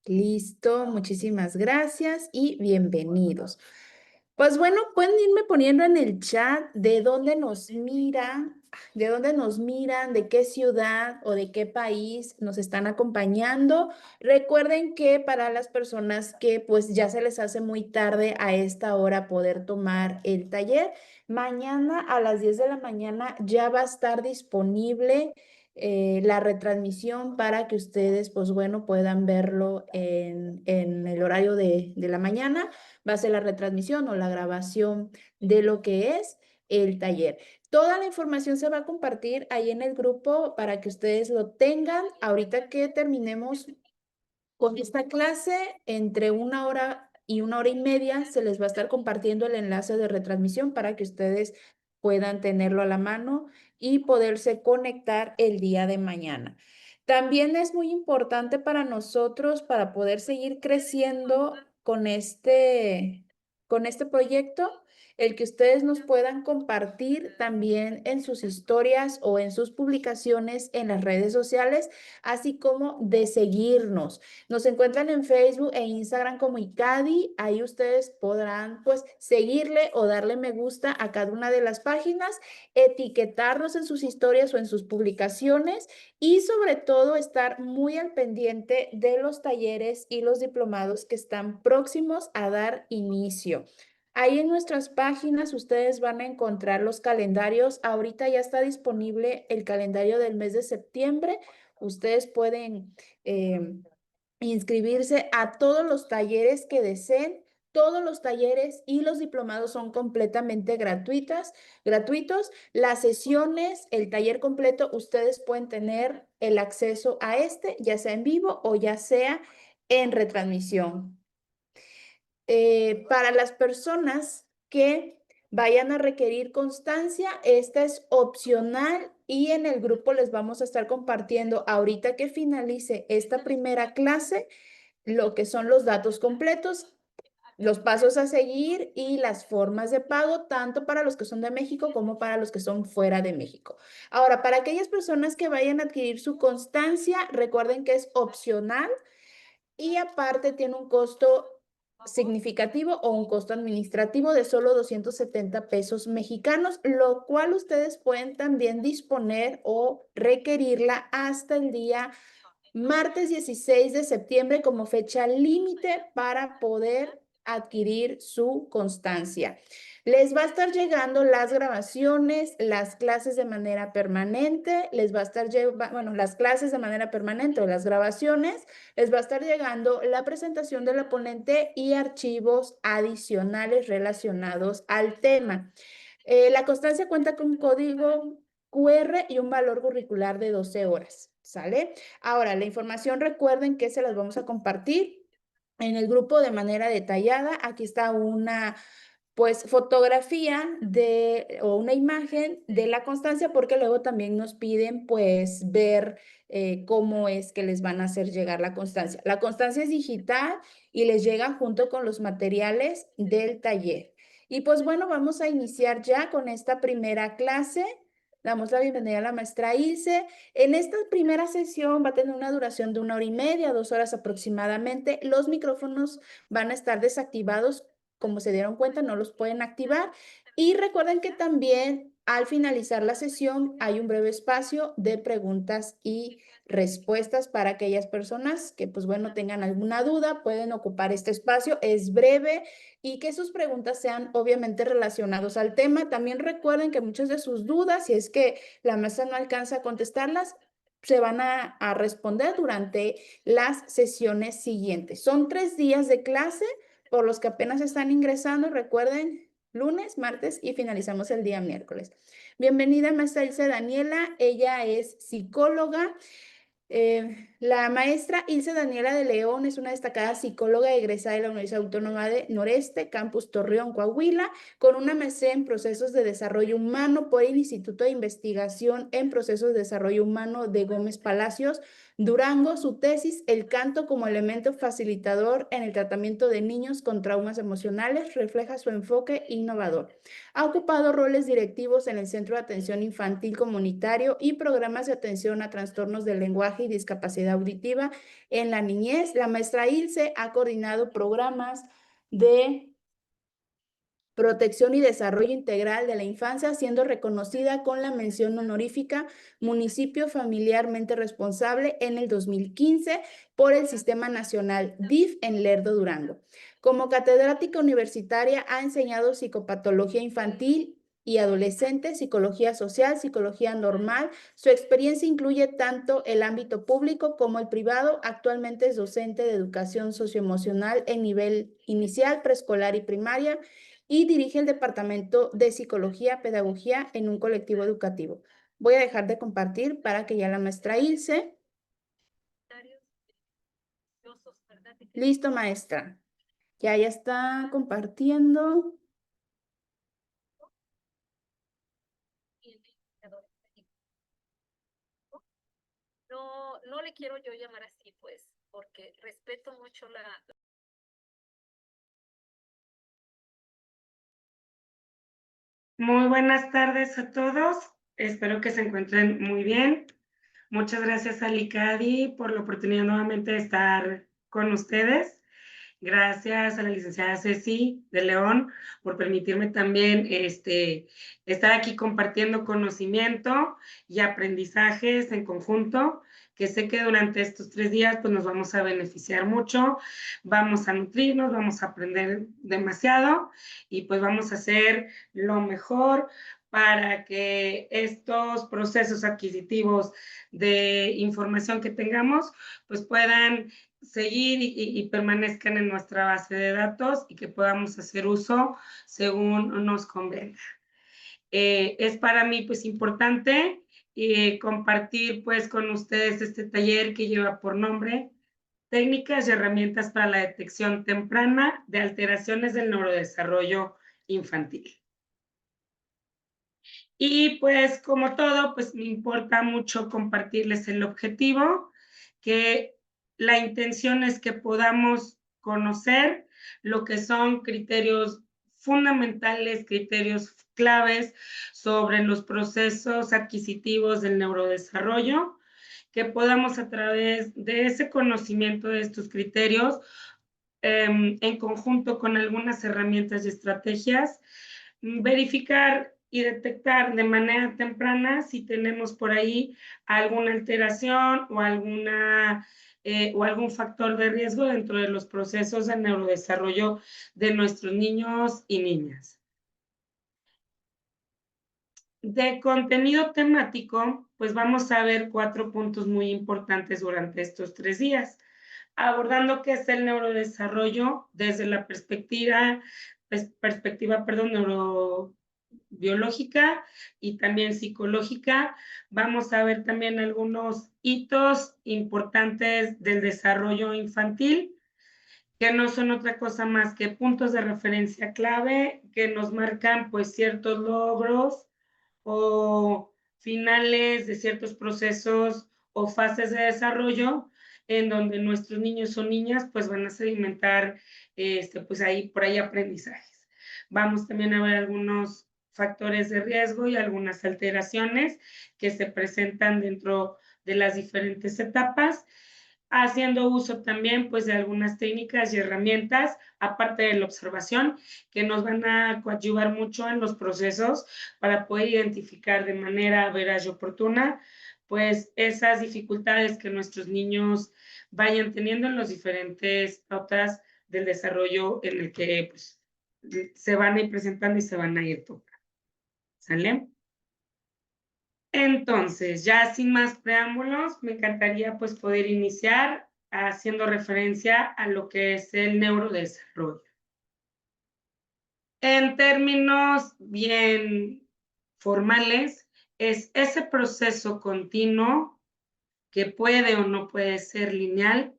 Listo, muchísimas gracias y bienvenidos. Pues bueno, pueden irme poniendo en el chat de dónde nos miran, de qué ciudad o de qué país nos están acompañando. Recuerden que para las personas que pues ya se les hace muy tarde a esta hora poder tomar el taller, mañana a las 10 de la mañana ya va a estar disponible la retransmisión para que ustedes pues bueno puedan verlo en el horario de la mañana. Va a ser la retransmisión o la grabación de lo que es el taller. Toda la información se va a compartir ahí en el grupo para que ustedes lo tengan. Ahorita que terminemos con esta clase, entre 1 hora y 1 hora y media, se les va a estar compartiendo el enlace de retransmisión para que ustedes puedan tenerlo a la mano y poderse conectar el día de mañana. También es muy importante para nosotros, para poder seguir creciendo con este proyecto, el que ustedes nos puedan compartir también en sus historias o en sus publicaciones en las redes sociales, así como de seguirnos. Nos encuentran en Facebook e Instagram como Icadi. Ahí ustedes podrán pues seguirle o darle me gusta a cada una de las páginas, etiquetarnos en sus historias o en sus publicaciones y sobre todo estar muy al pendiente de los talleres y los diplomados que están próximos a dar inicio. Ahí en nuestras páginas ustedes van a encontrar los calendarios. Ahorita ya está disponible el calendario del mes de septiembre. Ustedes pueden inscribirse a todos los talleres que deseen. Todos los talleres y los diplomados son completamente gratuitos. Las sesiones, el taller completo, ustedes pueden tener el acceso a este, ya sea en vivo o ya sea en retransmisión. Para las personas que vayan a requerir constancia, esta es opcional y en el grupo les vamos a estar compartiendo ahorita que finalice esta primera clase lo que son los datos completos, los pasos a seguir y las formas de pago, tanto para los que son de México como para los que son fuera de México. Ahora, para aquellas personas que vayan a adquirir su constancia, recuerden que es opcional y aparte tiene un costo significativo o un costo administrativo de solo 270 pesos mexicanos, lo cual ustedes pueden también disponer o requerirla hasta el día martes 16 de septiembre como fecha límite para poder adquirir su constancia. Les va a estar llegando las grabaciones, las clases de manera permanente, les va a estar bueno, las clases de manera permanente o las grabaciones, les va a estar llegando la presentación de la ponente y archivos adicionales relacionados al tema. La constancia cuenta con un código QR y un valor curricular de 12 horas, ¿sale? Ahora, la información recuerden que se las vamos a compartir en el grupo de manera detallada. Aquí está una pues fotografía o una imagen de la constancia, porque luego también nos piden pues ver cómo es que les van a hacer llegar la constancia. La constancia es digital y les llega junto con los materiales del taller. Y pues bueno, vamos a iniciar ya con esta primera clase. Damos la bienvenida a la maestra Ilse. En esta primera sesión va a tener una duración de 1 hora y media, 2 horas aproximadamente. Los micrófonos van a estar desactivados. Como se dieron cuenta, no los pueden activar. Y recuerden que también al finalizar la sesión hay un breve espacio de preguntas y respuestas para aquellas personas que, pues bueno, tengan alguna duda, pueden ocupar este espacio. Es breve y que sus preguntas sean obviamente relacionados al tema. También recuerden que muchas de sus dudas, si es que la maestra no alcanza a contestarlas, se van a responder durante las sesiones siguientes. Son 3 días de clase por los que apenas están ingresando. Recuerden, lunes, martes y finalizamos el día miércoles. Bienvenida, maestra Ilse Daniela. Ella es psicóloga. La maestra Ilse Daniela de León es una destacada psicóloga egresada de la Universidad Autónoma de Noreste, Campus Torreón, Coahuila, con una maestría en procesos de desarrollo humano por el Instituto de Investigación en Procesos de Desarrollo Humano de Gómez Palacios, Durango. Su tesis, El canto como elemento facilitador en el tratamiento de niños con traumas emocionales, refleja su enfoque innovador. Ha ocupado roles directivos en el Centro de Atención Infantil Comunitario y programas de atención a trastornos del lenguaje lenguaje y discapacidad auditiva en la niñez. La maestra Ilse ha coordinado programas de protección y desarrollo integral de la infancia, siendo reconocida con la mención honorífica Municipio Familiarmente Responsable en el 2015 por el Sistema Nacional DIF en Lerdo, Durango. Como catedrática universitaria ha enseñado psicopatología infantil y adolescente, psicología social, psicología normal. Su experiencia incluye tanto el ámbito público como el privado. Actualmente es docente de educación socioemocional en nivel inicial, preescolar y primaria, y dirige el Departamento de Psicología, Pedagogía en un colectivo educativo. Voy a dejar de compartir para que ya la maestra Ilse. Listo, maestra. Ya está compartiendo. No le quiero yo llamar así, pues, porque respeto mucho la... Muy buenas tardes a todos. Espero que se encuentren muy bien. Muchas gracias a Licadi por la oportunidad nuevamente de estar con ustedes. Gracias a la licenciada Ceci de León por permitirme también estar aquí compartiendo conocimiento y aprendizajes en conjunto, que sé que durante estos 3 días pues, nos vamos a beneficiar mucho, vamos a nutrirnos, vamos a aprender demasiado y pues vamos a hacer lo mejor para que estos procesos adquisitivos de información que tengamos pues puedan seguir y permanezcan en nuestra base de datos y que podamos hacer uso según nos convenga. Es para mí pues importante compartir pues con ustedes este taller que lleva por nombre Técnicas y herramientas para la detección temprana de alteraciones del neurodesarrollo infantil. Y pues como todo, pues me importa mucho compartirles el objetivo, que la intención es que podamos conocer lo que son criterios fundamentales, criterios claves sobre los procesos adquisitivos del neurodesarrollo, que podamos a través de ese conocimiento de estos criterios, en conjunto con algunas herramientas y estrategias, verificar y detectar de manera temprana si tenemos por ahí alguna alteración o algún factor de riesgo dentro de los procesos de neurodesarrollo de nuestros niños y niñas. De contenido temático, pues vamos a ver 4 puntos muy importantes durante estos 3 días, abordando qué es el neurodesarrollo desde la perspectiva neurobiológica y también psicológica. Vamos a ver también algunos hitos importantes del desarrollo infantil, que no son otra cosa más que puntos de referencia clave que nos marcan pues ciertos logros o finales de ciertos procesos o fases de desarrollo en donde nuestros niños o niñas pues van a sedimentar pues ahí por ahí aprendizajes. Vamos también a ver algunos factores de riesgo y algunas alteraciones que se presentan dentro de las diferentes etapas, haciendo uso también pues de algunas técnicas y herramientas, aparte de la observación, que nos van a coadyuvar mucho en los procesos para poder identificar de manera veraz y oportuna pues esas dificultades que nuestros niños vayan teniendo en las diferentes pautas del desarrollo en el que pues, se van a ir presentando y se van a ir tocando. ¿Sale? Entonces, ya sin más preámbulos, me encantaría pues poder iniciar haciendo referencia a lo que es el neurodesarrollo. En términos bien formales, es ese proceso continuo que puede o no puede ser lineal,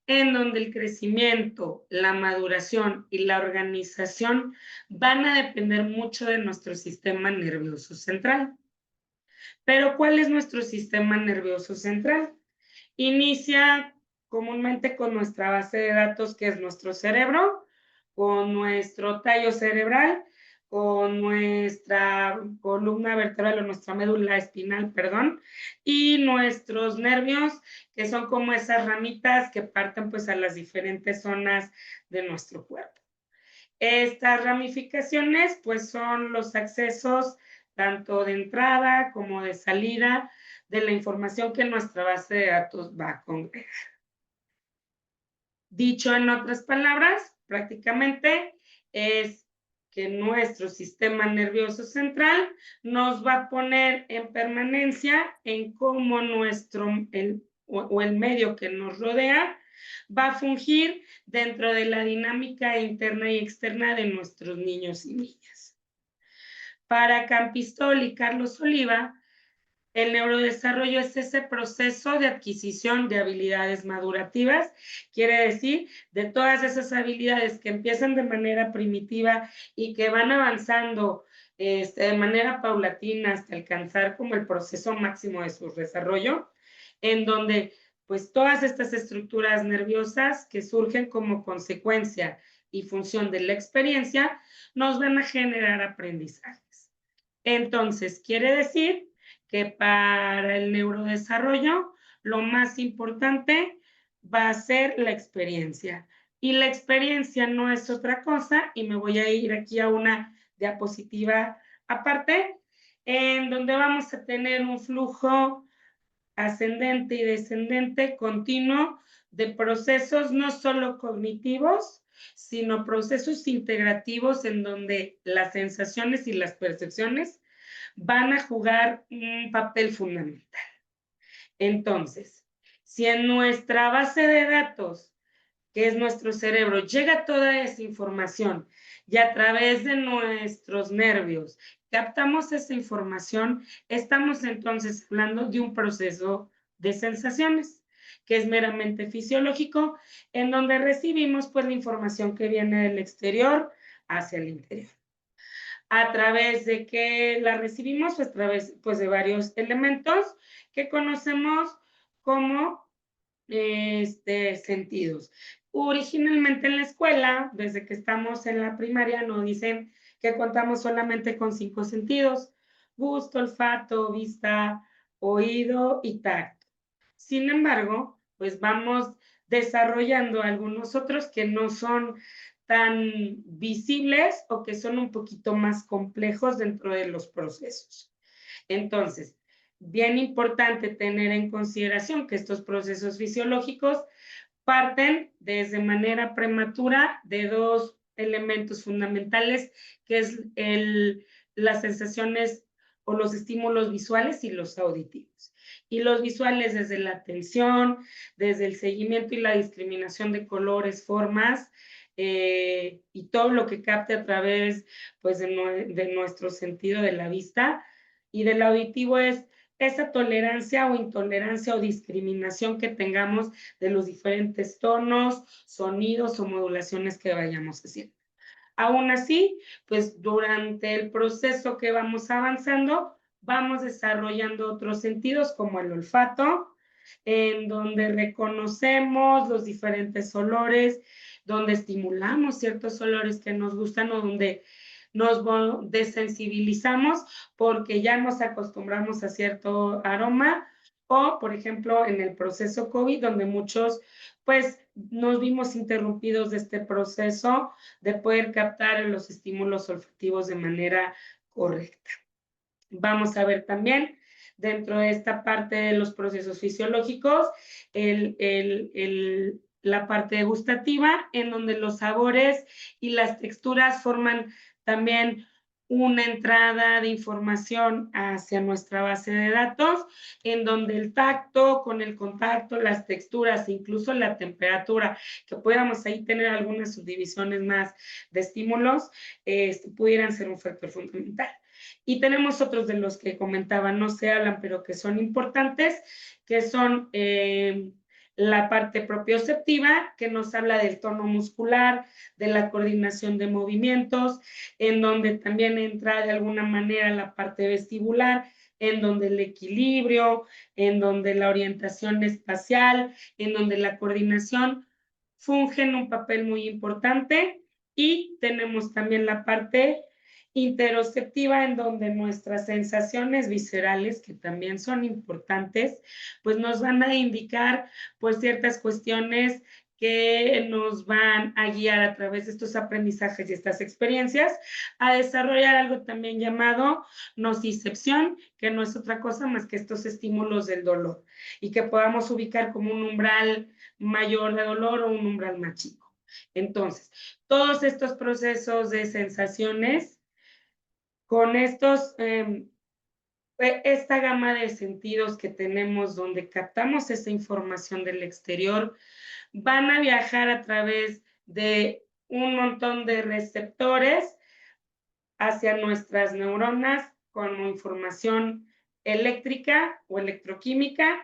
en donde el crecimiento, la maduración y la organización van a depender mucho de nuestro sistema nervioso central. Pero, ¿cuál es nuestro sistema nervioso central? Inicia comúnmente con nuestra base de datos, que es nuestro cerebro, con nuestro tallo cerebral, con nuestra columna vertebral o nuestra médula espinal, perdón, y nuestros nervios, que son como esas ramitas que parten pues a las diferentes zonas de nuestro cuerpo. Estas ramificaciones pues son los accesos tanto de entrada como de salida de la información que nuestra base de datos va a congregar. Dicho en otras palabras, prácticamente es que nuestro sistema nervioso central nos va a poner en permanencia en cómo el medio que nos rodea va a fungir dentro de la dinámica interna y externa de nuestros niños y niñas. Para Campistol y Carlos Oliva, el neurodesarrollo es ese proceso de adquisición de habilidades madurativas, quiere decir, de todas esas habilidades que empiezan de manera primitiva y que van avanzando de manera paulatina hasta alcanzar como el proceso máximo de su desarrollo, en donde pues todas estas estructuras nerviosas que surgen como consecuencia y función de la experiencia nos van a generar aprendizajes. Entonces, quiere decir que para el neurodesarrollo lo más importante va a ser la experiencia. Y la experiencia no es otra cosa, y me voy a ir aquí a una diapositiva aparte, en donde vamos a tener un flujo ascendente y descendente continuo de procesos no solo cognitivos, sino procesos integrativos en donde las sensaciones y las percepciones van a jugar un papel fundamental. Entonces, si en nuestra base de datos, que es nuestro cerebro, llega toda esa información y a través de nuestros nervios captamos esa información, estamos entonces hablando de un proceso de sensaciones que es meramente fisiológico, en donde recibimos pues la información que viene del exterior hacia el interior. ¿A través de qué la recibimos? Pues a través pues, de varios elementos que conocemos como sentidos. Originalmente en la escuela, desde que estamos en la primaria, nos dicen que contamos solamente con 5 sentidos: gusto, olfato, vista, oído y tacto. Sin embargo, pues vamos desarrollando algunos otros que no son tan visibles o que son un poquito más complejos dentro de los procesos. Entonces, bien importante tener en consideración que estos procesos fisiológicos parten desde manera prematura de 2 elementos fundamentales, que es las sensaciones o los estímulos visuales y los auditivos. Y los visuales desde la atención, desde el seguimiento y la discriminación de colores, formas, y todo lo que capte a través pues, de nuestro sentido de la vista. Y del auditivo es esa tolerancia o intolerancia o discriminación que tengamos de los diferentes tonos, sonidos o modulaciones que vayamos haciendo. Aún así, pues durante el proceso que vamos avanzando, vamos desarrollando otros sentidos como el olfato, en donde reconocemos los diferentes olores, donde estimulamos ciertos olores que nos gustan o donde nos desensibilizamos porque ya nos acostumbramos a cierto aroma, o por ejemplo en el proceso COVID, donde muchos pues nos vimos interrumpidos de este proceso de poder captar los estímulos olfativos de manera correcta. Vamos a ver también dentro de esta parte de los procesos fisiológicos la parte gustativa, en donde los sabores y las texturas forman también una entrada de información hacia nuestra base de datos, en donde el tacto con el contacto, las texturas, incluso la temperatura, que pudiéramos ahí tener algunas subdivisiones más de estímulos, pudieran ser un factor fundamental. Y tenemos otros de los que comentaba, no se hablan, pero que son importantes, que son la parte propioceptiva, que nos habla del tono muscular, de la coordinación de movimientos, en donde también entra de alguna manera la parte vestibular, en donde el equilibrio, en donde la orientación espacial, en donde la coordinación fungen un papel muy importante. Y tenemos también la parte interoceptiva, en donde nuestras sensaciones viscerales, que también son importantes, pues nos van a indicar pues ciertas cuestiones que nos van a guiar a través de estos aprendizajes y estas experiencias a desarrollar algo también llamado nocicepción, que no es otra cosa más que estos estímulos del dolor, y que podamos ubicar como un umbral mayor de dolor o un umbral más chico. Entonces, todos estos procesos de sensaciones, con esta gama de sentidos que tenemos donde captamos esa información del exterior, van a viajar a través de un montón de receptores hacia nuestras neuronas como información eléctrica o electroquímica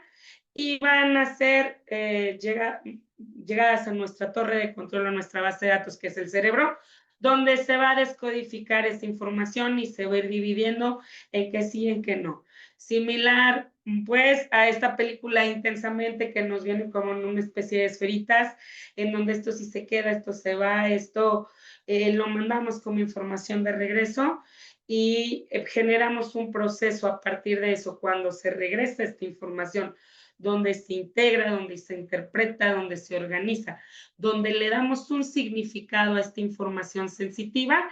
y van a ser llegadas a nuestra torre de control, a nuestra base de datos, que es el cerebro, donde se va a descodificar esta información y se va a ir dividiendo en que sí y en que no. Similar, pues, a esta película Intensamente, que nos viene como en una especie de esferitas, en donde esto sí se queda, esto se va, esto lo mandamos como información de regreso y generamos un proceso a partir de eso. Cuando se regresa esta información, donde se integra, donde se interpreta, donde se organiza, donde le damos un significado a esta información sensitiva,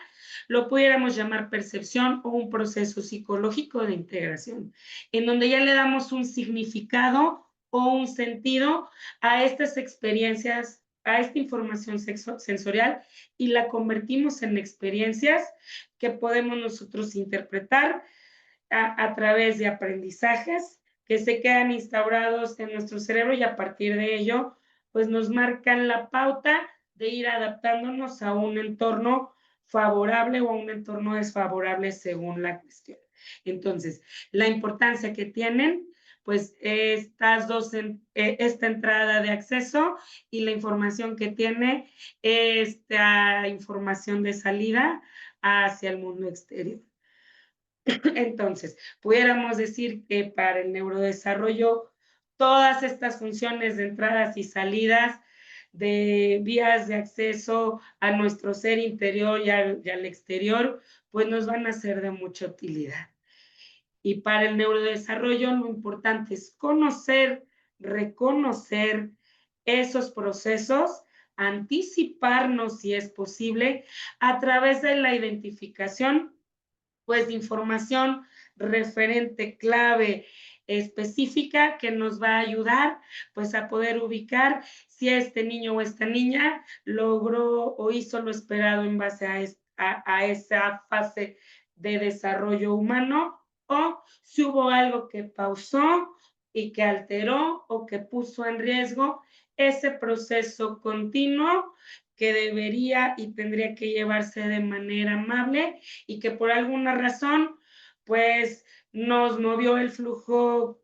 lo pudiéramos llamar percepción o un proceso psicológico de integración, en donde ya le damos un significado o un sentido a estas experiencias, a esta información sensorial, y la convertimos en experiencias que podemos nosotros interpretar a través de aprendizajes que se quedan instaurados en nuestro cerebro, y a partir de ello, pues nos marcan la pauta de ir adaptándonos a un entorno favorable o a un entorno desfavorable según la cuestión. Entonces, la importancia que tienen, pues esta entrada de acceso y la información que tiene esta información de salida hacia el mundo exterior. Entonces, pudiéramos decir que para el neurodesarrollo, todas estas funciones de entradas y salidas, de vías de acceso a nuestro ser interior y al exterior, pues nos van a ser de mucha utilidad. Y para el neurodesarrollo lo importante es conocer, reconocer esos procesos, anticiparnos si es posible a través de la identificación pues de información referente, clave, específica, que nos va a ayudar pues a poder ubicar si este niño o esta niña logró o hizo lo esperado en base a esa fase de desarrollo humano, o si hubo algo que pausó y que alteró o que puso en riesgo ese proceso continuo que debería y tendría que llevarse de manera amable, y que por alguna razón, pues, nos movió el flujo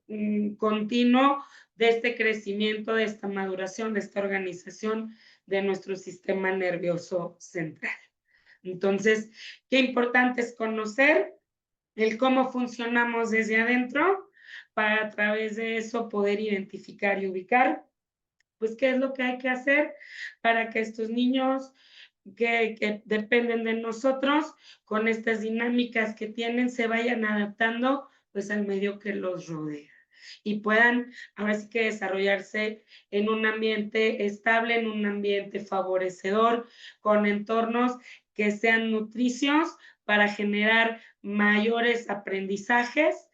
continuo de este crecimiento, de esta maduración, de esta organización de nuestro sistema nervioso central. Entonces, qué importante es conocer el cómo funcionamos desde adentro, para a través de eso poder identificar y ubicar, pues, qué es lo que hay que hacer para que estos niños que dependen de nosotros, con estas dinámicas que tienen, se vayan adaptando pues al medio que los rodea y puedan ahora sí que desarrollarse en un ambiente estable, en un ambiente favorecedor, con entornos que sean nutricios para generar mayores aprendizajes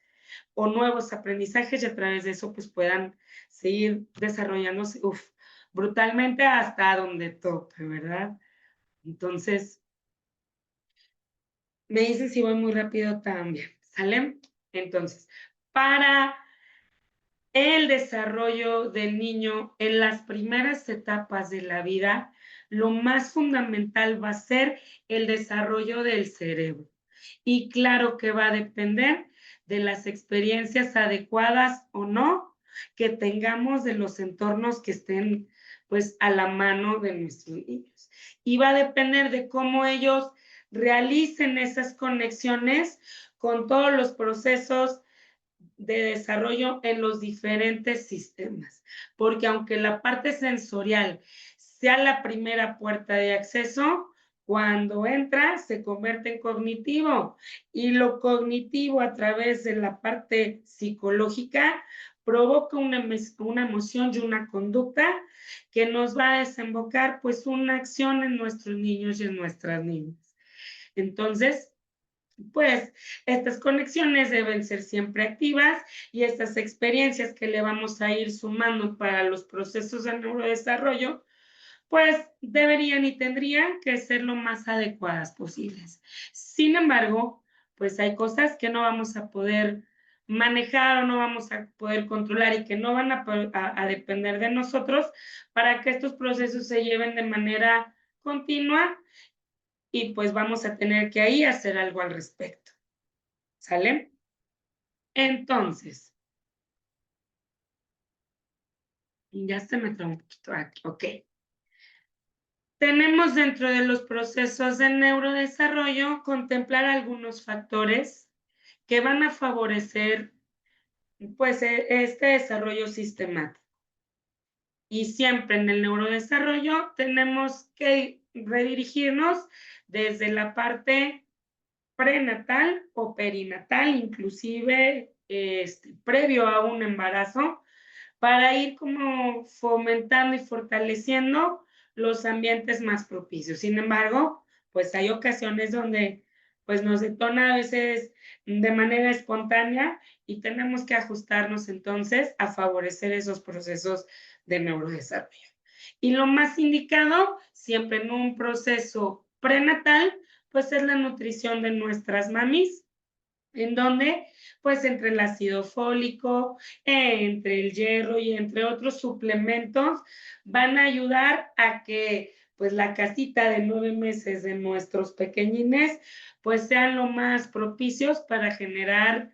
o nuevos aprendizajes, y a través de eso pues puedan seguir desarrollándose brutalmente hasta donde tope, ¿verdad? Entonces, me dicen si voy muy rápido también, ¿sale? Entonces, para el desarrollo del niño en las primeras etapas de la vida, lo más fundamental va a ser el desarrollo del cerebro. Y claro que va a depender de las experiencias adecuadas o no que tengamos, de los entornos que estén pues a la mano de nuestros niños. Y va a depender de cómo ellos realicen esas conexiones con todos los procesos de desarrollo en los diferentes sistemas, porque aunque la parte sensorial sea la primera puerta de acceso, Cuando entra, se convierte en cognitivo, y lo cognitivo a través de la parte psicológica provoca una emoción y una conducta que nos va a desembocar pues una acción en nuestros niños y en nuestras niñas. Entonces, pues estas conexiones deben ser siempre activas, y estas experiencias que le vamos a ir sumando para los procesos de neurodesarrollo, pues deberían y tendrían que ser lo más adecuadas posibles. Sin embargo, pues hay cosas que no vamos a poder manejar o no vamos a poder controlar, y que no van a depender de nosotros para que estos procesos se lleven de manera continua, y pues vamos a tener que ahí hacer algo al respecto. ¿Sale? Entonces, ya se me trabó un poquito aquí, ok. Tenemos dentro de los procesos de neurodesarrollo contemplar algunos factores que van a favorecer pues este desarrollo sistemático. Y siempre en el neurodesarrollo tenemos que redirigirnos desde la parte prenatal o perinatal, inclusive previo a un embarazo, para ir como fomentando y fortaleciendo los ambientes más propicios. Sin embargo, pues hay ocasiones donde pues nos detona a veces de manera espontánea, y tenemos que ajustarnos entonces a favorecer esos procesos de neurodesarrollo. Y lo más indicado, siempre en un proceso prenatal, pues es la nutrición de nuestras mamis, en donde, pues entre el ácido fólico, entre el hierro y entre otros suplementos, van a ayudar a que pues la casita de 9 meses de nuestros pequeñines pues sean lo más propicios para generar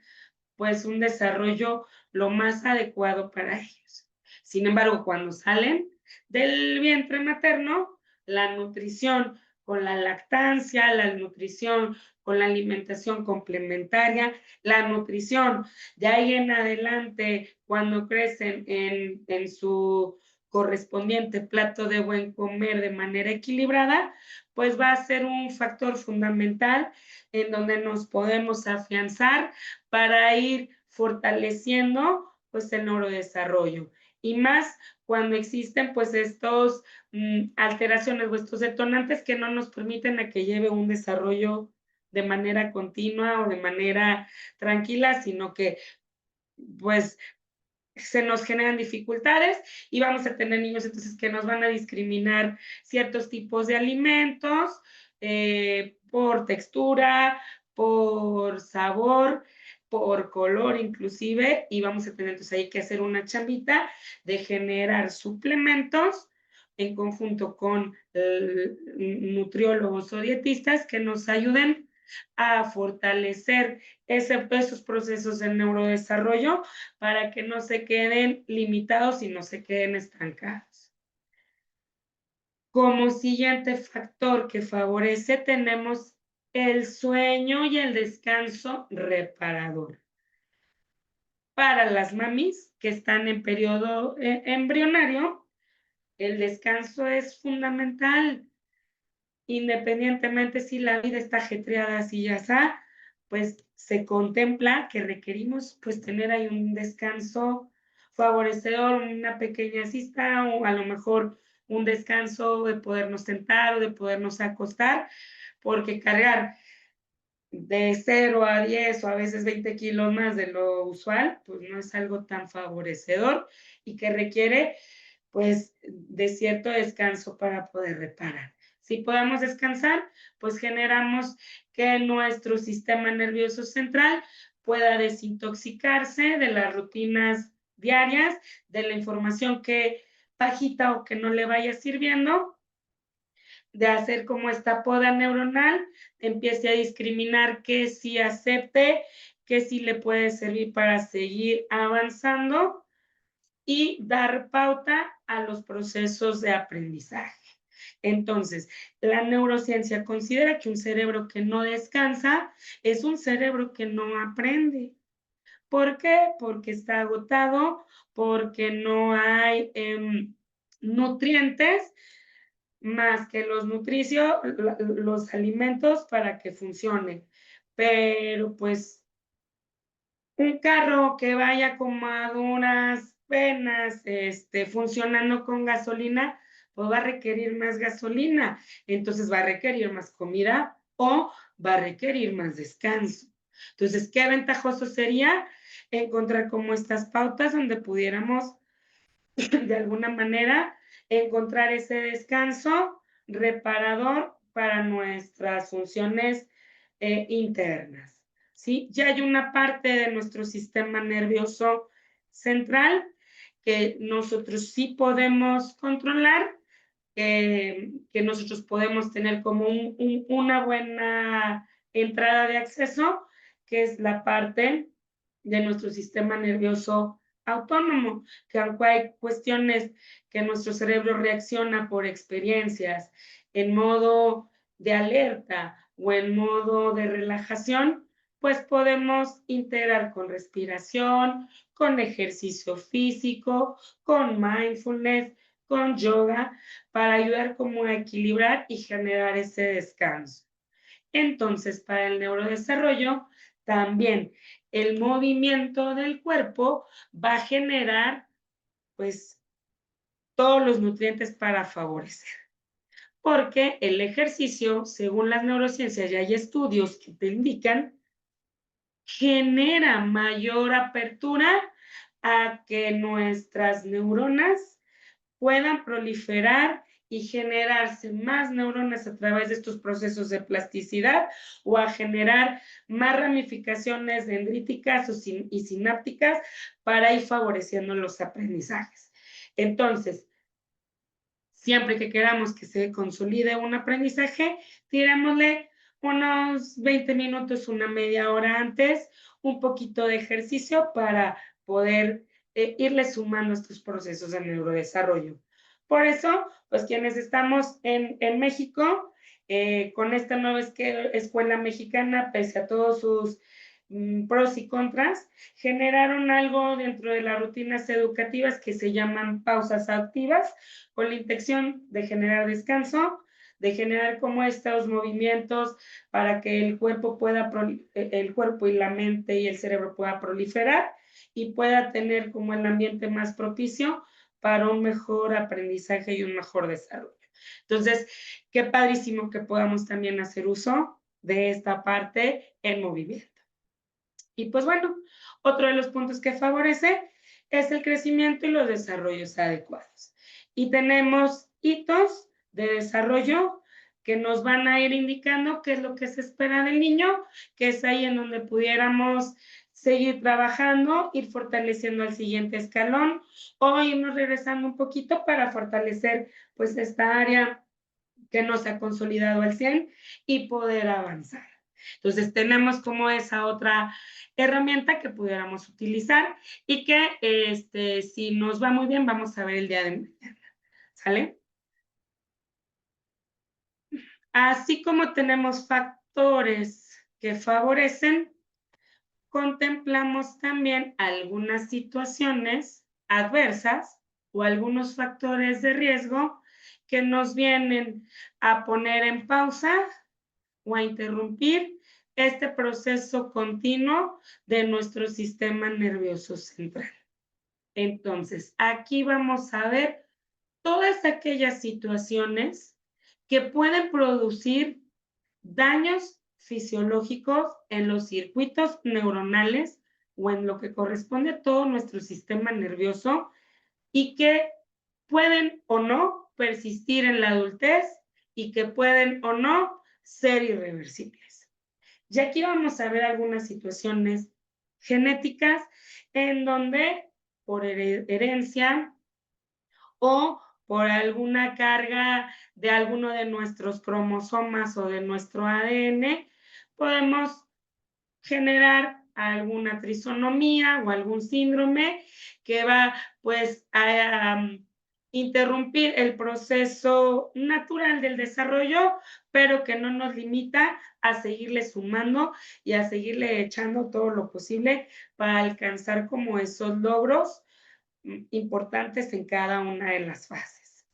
pues un desarrollo lo más adecuado para ellos. Sin embargo, cuando salen del vientre materno, la nutrición con la lactancia, la nutrición con la alimentación complementaria, la nutrición de ahí en adelante cuando crecen en su correspondiente plato de buen comer de manera equilibrada, pues va a ser un factor fundamental en donde nos podemos afianzar para ir fortaleciendo pues el neurodesarrollo. Y más cuando existen pues estos alteraciones o estos detonantes que no nos permiten a que lleve un desarrollo de manera continua o de manera tranquila, sino que pues se nos generan dificultades, y vamos a tener niños entonces que nos van a discriminar ciertos tipos de alimentos por textura, por sabor, por color inclusive, y vamos a tener entonces ahí que hacer una chambita de generar suplementos en conjunto con nutriólogos o dietistas que nos ayuden a fortalecer esos procesos de neurodesarrollo para que no se queden limitados y no se queden estancados. Como siguiente factor que favorece tenemos el sueño y el descanso reparador. Para las mamis que están en periodo embrionario, el descanso es fundamental, independientemente si la vida está ajetreada, así ya está, pues se contempla que requerimos pues tener ahí un descanso favorecedor, una pequeña siesta, o a lo mejor un descanso de podernos sentar o de podernos acostar, porque cargar de 0 a 10 o a veces 20 kilos más de lo usual, pues no es algo tan favorecedor, y que requiere pues de cierto descanso para poder reparar. Si podemos descansar, pues generamos que nuestro sistema nervioso central pueda desintoxicarse de las rutinas diarias, de la información que bajita o que no le vaya sirviendo, de hacer como esta poda neuronal, empiece a discriminar qué sí acepte, qué sí le puede servir para seguir avanzando, y dar pauta a los procesos de aprendizaje. Entonces, la neurociencia considera que un cerebro que no descansa es un cerebro que no aprende. ¿Por qué? Porque está agotado, porque no hay nutrientes más que los los alimentos para que funcionen. Pero pues un carro que vaya como a duras penas, funcionando con gasolina, pues va a requerir más gasolina, entonces va a requerir más comida o va a requerir más descanso. Entonces, qué ventajoso sería encontrar como estas pautas donde pudiéramos de alguna manera encontrar ese descanso reparador para nuestras funciones internas. ¿Sí? Ya hay una parte de nuestro sistema nervioso central que nosotros sí podemos controlar, que nosotros podemos tener como una buena entrada de acceso, que es la parte de nuestro sistema nervioso autónomo, que aunque hay cuestiones que nuestro cerebro reacciona por experiencias en modo de alerta o en modo de relajación, pues podemos integrar con respiración, con ejercicio físico, con mindfulness, con yoga, para ayudar como a equilibrar y generar ese descanso. Entonces, para el neurodesarrollo, también el movimiento del cuerpo va a generar, pues, todos los nutrientes para favorecer. Porque el ejercicio, según las neurociencias, ya hay estudios que te indican, genera mayor apertura a que nuestras neuronas puedan proliferar y generarse más neuronas a través de estos procesos de plasticidad o a generar más ramificaciones dendríticas y sinápticas para ir favoreciendo los aprendizajes. Entonces, siempre que queramos que se consolide un aprendizaje, tirémosle unos 20 minutos, una media hora antes, un poquito de ejercicio para poder irle sumando estos procesos de neurodesarrollo. Por eso, pues quienes estamos en México, con esta nueva escuela mexicana, pese a todos sus pros y contras, generaron algo dentro de las rutinas educativas que se llaman pausas activas, con la intención de generar descanso, de generar como estos movimientos para que el cuerpo y la mente y el cerebro pueda proliferar y pueda tener como el ambiente más propicio para un mejor aprendizaje y un mejor desarrollo. Entonces, qué padrísimo que podamos también hacer uso de esta parte en movimiento. Y pues bueno, otro de los puntos que favorece es el crecimiento y los desarrollos adecuados. Y tenemos hitos de desarrollo que nos van a ir indicando qué es lo que se espera del niño, que es ahí en donde pudiéramos seguir trabajando, ir fortaleciendo el siguiente escalón o irnos regresando un poquito para fortalecer pues esta área que no se ha consolidado al 100 y poder avanzar. Entonces tenemos como esa otra herramienta que pudiéramos utilizar y que si nos va muy bien vamos a ver el día de mañana, ¿sale? Así como tenemos factores que favorecen, contemplamos también algunas situaciones adversas o algunos factores de riesgo que nos vienen a poner en pausa o a interrumpir este proceso continuo de nuestro sistema nervioso central. Entonces, aquí vamos a ver todas aquellas situaciones que pueden producir daños fisiológicos en los circuitos neuronales o en lo que corresponde a todo nuestro sistema nervioso y que pueden o no persistir en la adultez y que pueden o no ser irreversibles. Y aquí vamos a ver algunas situaciones genéticas en donde por herencia o por alguna carga de alguno de nuestros cromosomas o de nuestro ADN, podemos generar alguna trisonomía o algún síndrome que va pues a interrumpir el proceso natural del desarrollo, pero que no nos limita a seguirle sumando y a seguirle echando todo lo posible para alcanzar como esos logros importantes en cada una de las fases.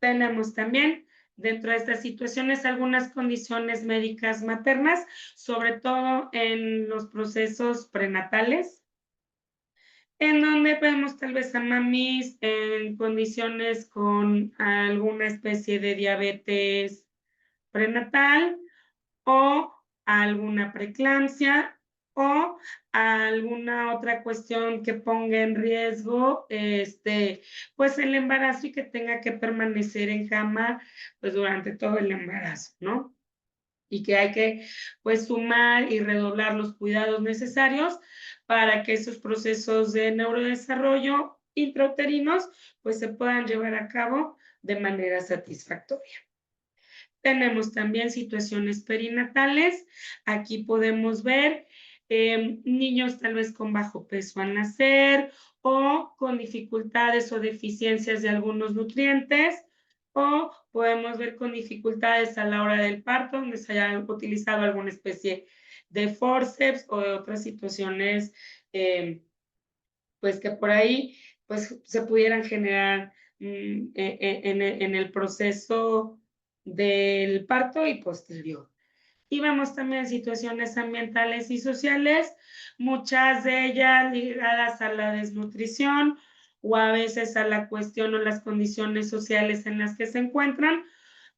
Tenemos también dentro de estas situaciones algunas condiciones médicas maternas, sobre todo en los procesos prenatales, en donde vemos tal vez a mamis en condiciones con alguna especie de diabetes prenatal o alguna preeclampsia o alguna otra cuestión que ponga en riesgo pues el embarazo y que tenga que permanecer en cama pues durante todo el embarazo, ¿no? Y que hay que pues sumar y redoblar los cuidados necesarios para que esos procesos de neurodesarrollo intrauterinos pues se puedan llevar a cabo de manera satisfactoria. Tenemos también situaciones perinatales. Aquí podemos ver niños tal vez con bajo peso al nacer o con dificultades o deficiencias de algunos nutrientes, o podemos ver con dificultades a la hora del parto, donde se haya utilizado alguna especie de forceps o de otras situaciones pues que por ahí pues se pudieran generar en el proceso del parto y posterior. Y vemos también situaciones ambientales y sociales, muchas de ellas ligadas a la desnutrición o a veces a la cuestión o las condiciones sociales en las que se encuentran,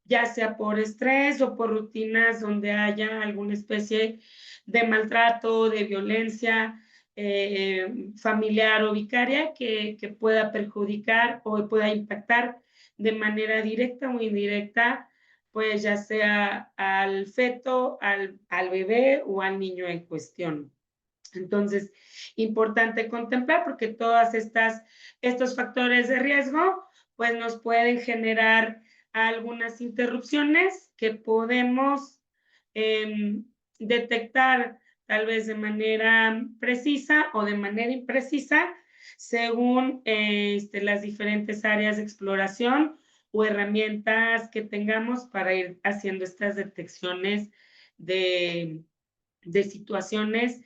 ya sea por estrés o por rutinas donde haya alguna especie de maltrato, de violencia familiar o vicaria que pueda perjudicar o pueda impactar de manera directa o indirecta, pues ya sea al feto, al bebé o al niño en cuestión. Entonces, importante contemplar porque todas estos factores de riesgo pues nos pueden generar algunas interrupciones que podemos detectar tal vez de manera precisa o de manera imprecisa según las diferentes áreas de exploración o herramientas que tengamos para ir haciendo estas detecciones de situaciones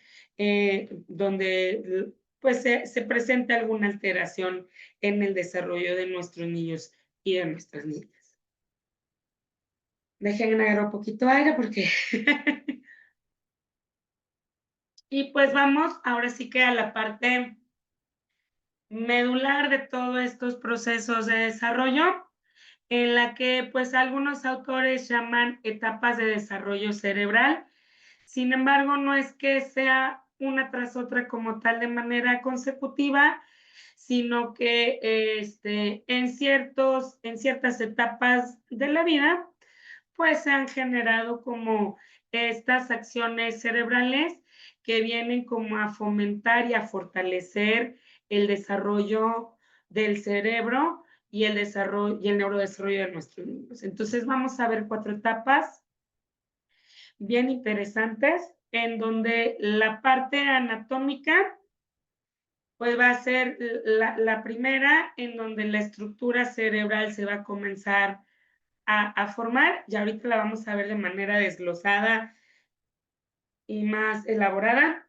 donde pues se presenta alguna alteración en el desarrollo de nuestros niños y de nuestras niñas. Dejen agarrar un poquito de aire porque... Y pues vamos ahora sí que a la parte medular de todos estos procesos de desarrollo, en la que pues algunos autores llaman etapas de desarrollo cerebral. Sin embargo, no es que sea una tras otra como tal de manera consecutiva, sino que en ciertas etapas de la vida, pues se han generado como estas acciones cerebrales que vienen como a fomentar y a fortalecer el desarrollo del cerebro y el desarrollo y el neurodesarrollo de nuestros niños. Entonces vamos a ver 4 etapas bien interesantes en donde la parte anatómica pues va a ser la primera en donde la estructura cerebral se va a comenzar a formar, y ahorita la vamos a ver de manera desglosada y más elaborada.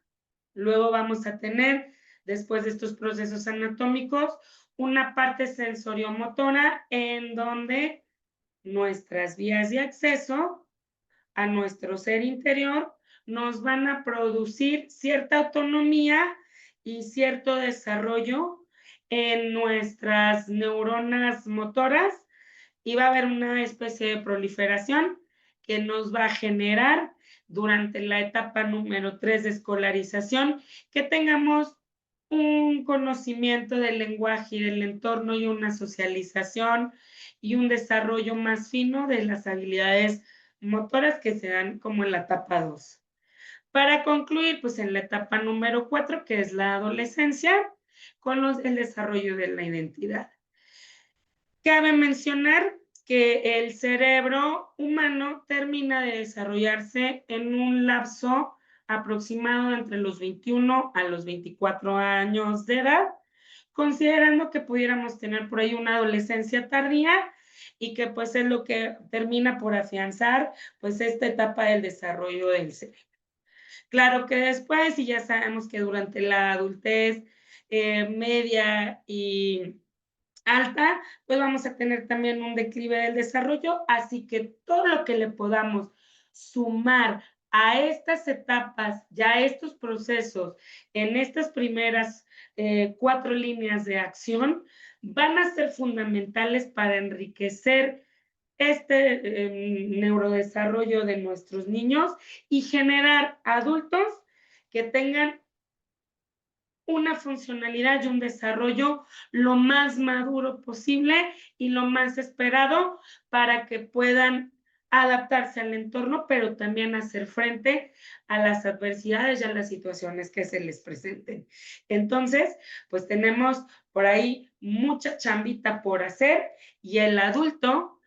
Luego vamos a tener, después de estos procesos anatómicos, una parte sensoriomotora en donde nuestras vías de acceso a nuestro ser interior nos van a producir cierta autonomía y cierto desarrollo en nuestras neuronas motoras, y va a haber una especie de proliferación que nos va a generar durante la etapa número 3 de escolarización que tengamos un conocimiento del lenguaje y del entorno y una socialización y un desarrollo más fino de las habilidades motoras que se dan como en la etapa 2. Para concluir, pues en la etapa número 4, que es la adolescencia, con el desarrollo de la identidad. Cabe mencionar que el cerebro humano termina de desarrollarse en un lapso aproximado entre los 21 a los 24 años de edad, considerando que pudiéramos tener por ahí una adolescencia tardía y que pues es lo que termina por afianzar pues esta etapa del desarrollo del cerebro. Claro que después, y ya sabemos que durante la adultez media y alta, pues vamos a tener también un declive del desarrollo, así que todo lo que le podamos sumar a estas etapas, ya a estos procesos, en estas primeras 4 líneas de acción, van a ser fundamentales para enriquecer este neurodesarrollo de nuestros niños y generar adultos que tengan una funcionalidad y un desarrollo lo más maduro posible y lo más esperado para que puedan adaptarse al entorno, pero también hacer frente a las adversidades y a las situaciones que se les presenten. Entonces, pues tenemos por ahí mucha chambita por hacer y el adulto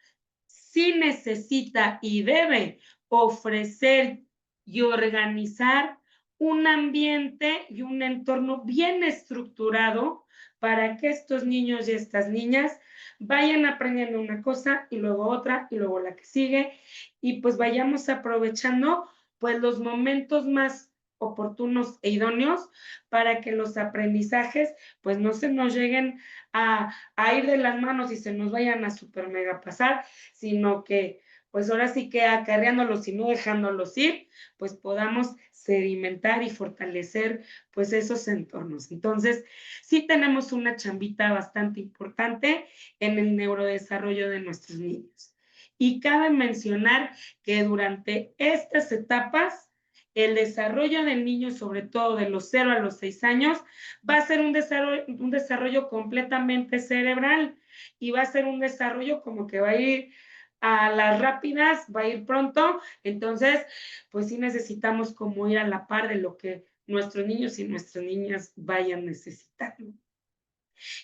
sí necesita y debe ofrecer y organizar un ambiente y un entorno bien estructurado para que estos niños y estas niñas vayan aprendiendo una cosa y luego otra y luego la que sigue y pues vayamos aprovechando pues los momentos más oportunos e idóneos para que los aprendizajes pues no se nos lleguen a ir de las manos y se nos vayan a super mega pasar, sino que pues ahora sí que acarreándolos y no dejándolos ir, pues podamos sedimentar y fortalecer pues esos entornos. Entonces, sí tenemos una chambita bastante importante en el neurodesarrollo de nuestros niños. Y cabe mencionar que durante estas etapas, el desarrollo del niño, sobre todo de los 0 a los 6 años, va a ser un desarrollo completamente cerebral y va a ser un desarrollo como que va a ir a las rápidas, va a ir pronto, entonces, pues sí necesitamos como ir a la par de lo que nuestros niños y nuestras niñas vayan necesitando.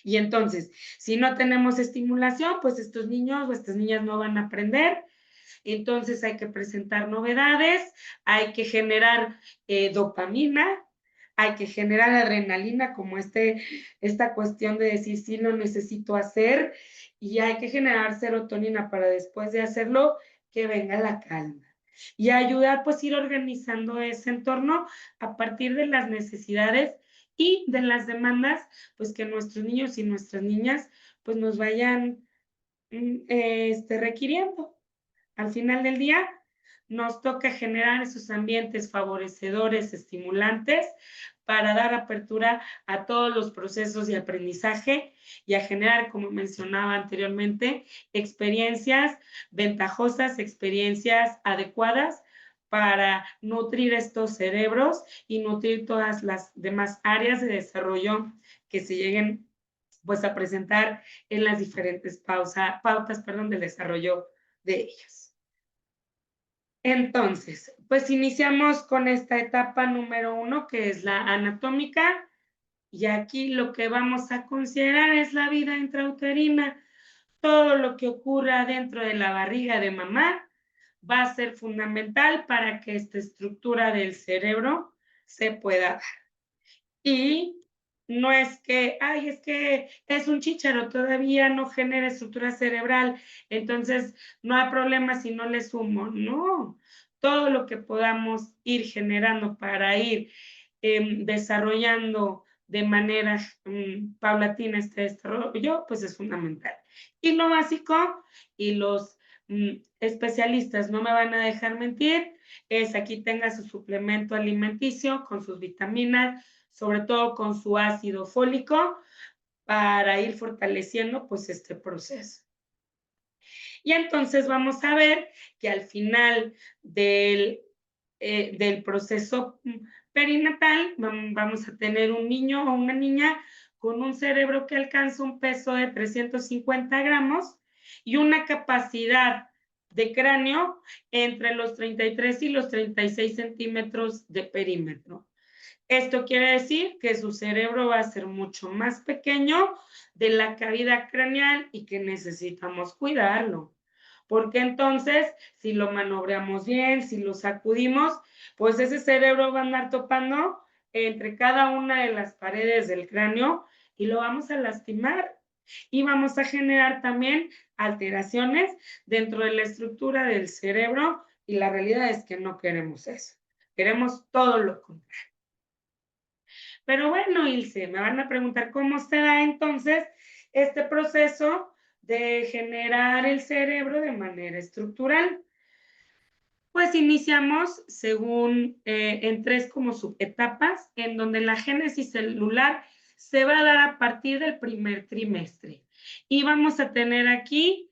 Y entonces, si no tenemos estimulación, pues estos niños o estas niñas no van a aprender, entonces hay que presentar novedades, hay que generar dopamina, hay que generar adrenalina, como esta cuestión de decir sí lo necesito hacer, y hay que generar serotonina para después de hacerlo que venga la calma. Y ayudar pues ir organizando ese entorno a partir de las necesidades y de las demandas pues que nuestros niños y nuestras niñas pues nos vayan requiriendo. Al final del día, nos toca generar esos ambientes favorecedores, estimulantes, para dar apertura a todos los procesos de aprendizaje y a generar, como mencionaba anteriormente, experiencias ventajosas, experiencias adecuadas para nutrir estos cerebros y nutrir todas las demás áreas de desarrollo que se lleguen pues a presentar en las diferentes pautas del desarrollo de ellos. Entonces, pues iniciamos con esta etapa número 1, que es la anatómica, y aquí lo que vamos a considerar es la vida intrauterina. Todo lo que ocurra dentro de la barriga de mamá va a ser fundamental para que esta estructura del cerebro se pueda dar. Y no es que, ay, es que es un chícharo, todavía no genera estructura cerebral, entonces no hay problema si no le sumo. No, todo lo que podamos ir generando para ir desarrollando de manera paulatina este desarrollo, pues es fundamental. Y lo básico, y los especialistas no me van a dejar mentir, es aquí tenga su suplemento alimenticio con sus vitaminas, sobre todo con su ácido fólico, para ir fortaleciendo pues este proceso. Y entonces vamos a ver que al final del proceso perinatal vamos a tener un niño o una niña con un cerebro que alcanza un peso de 350 gramos y una capacidad de cráneo entre los 33 y los 36 centímetros de perímetro. Esto quiere decir que su cerebro va a ser mucho más pequeño de la cavidad craneal y que necesitamos cuidarlo. Porque entonces, si lo maniobramos bien, si lo sacudimos, pues ese cerebro va a andar topando entre cada una de las paredes del cráneo y lo vamos a lastimar. Y vamos a generar también alteraciones dentro de la estructura del cerebro y la realidad es que no queremos eso. Queremos todo lo contrario. Pero bueno, Ilse, me van a preguntar cómo se da entonces este proceso de generar el cerebro de manera estructural. Pues iniciamos en 3 como subetapas, en donde la génesis celular se va a dar a partir del primer trimestre. Y vamos a tener aquí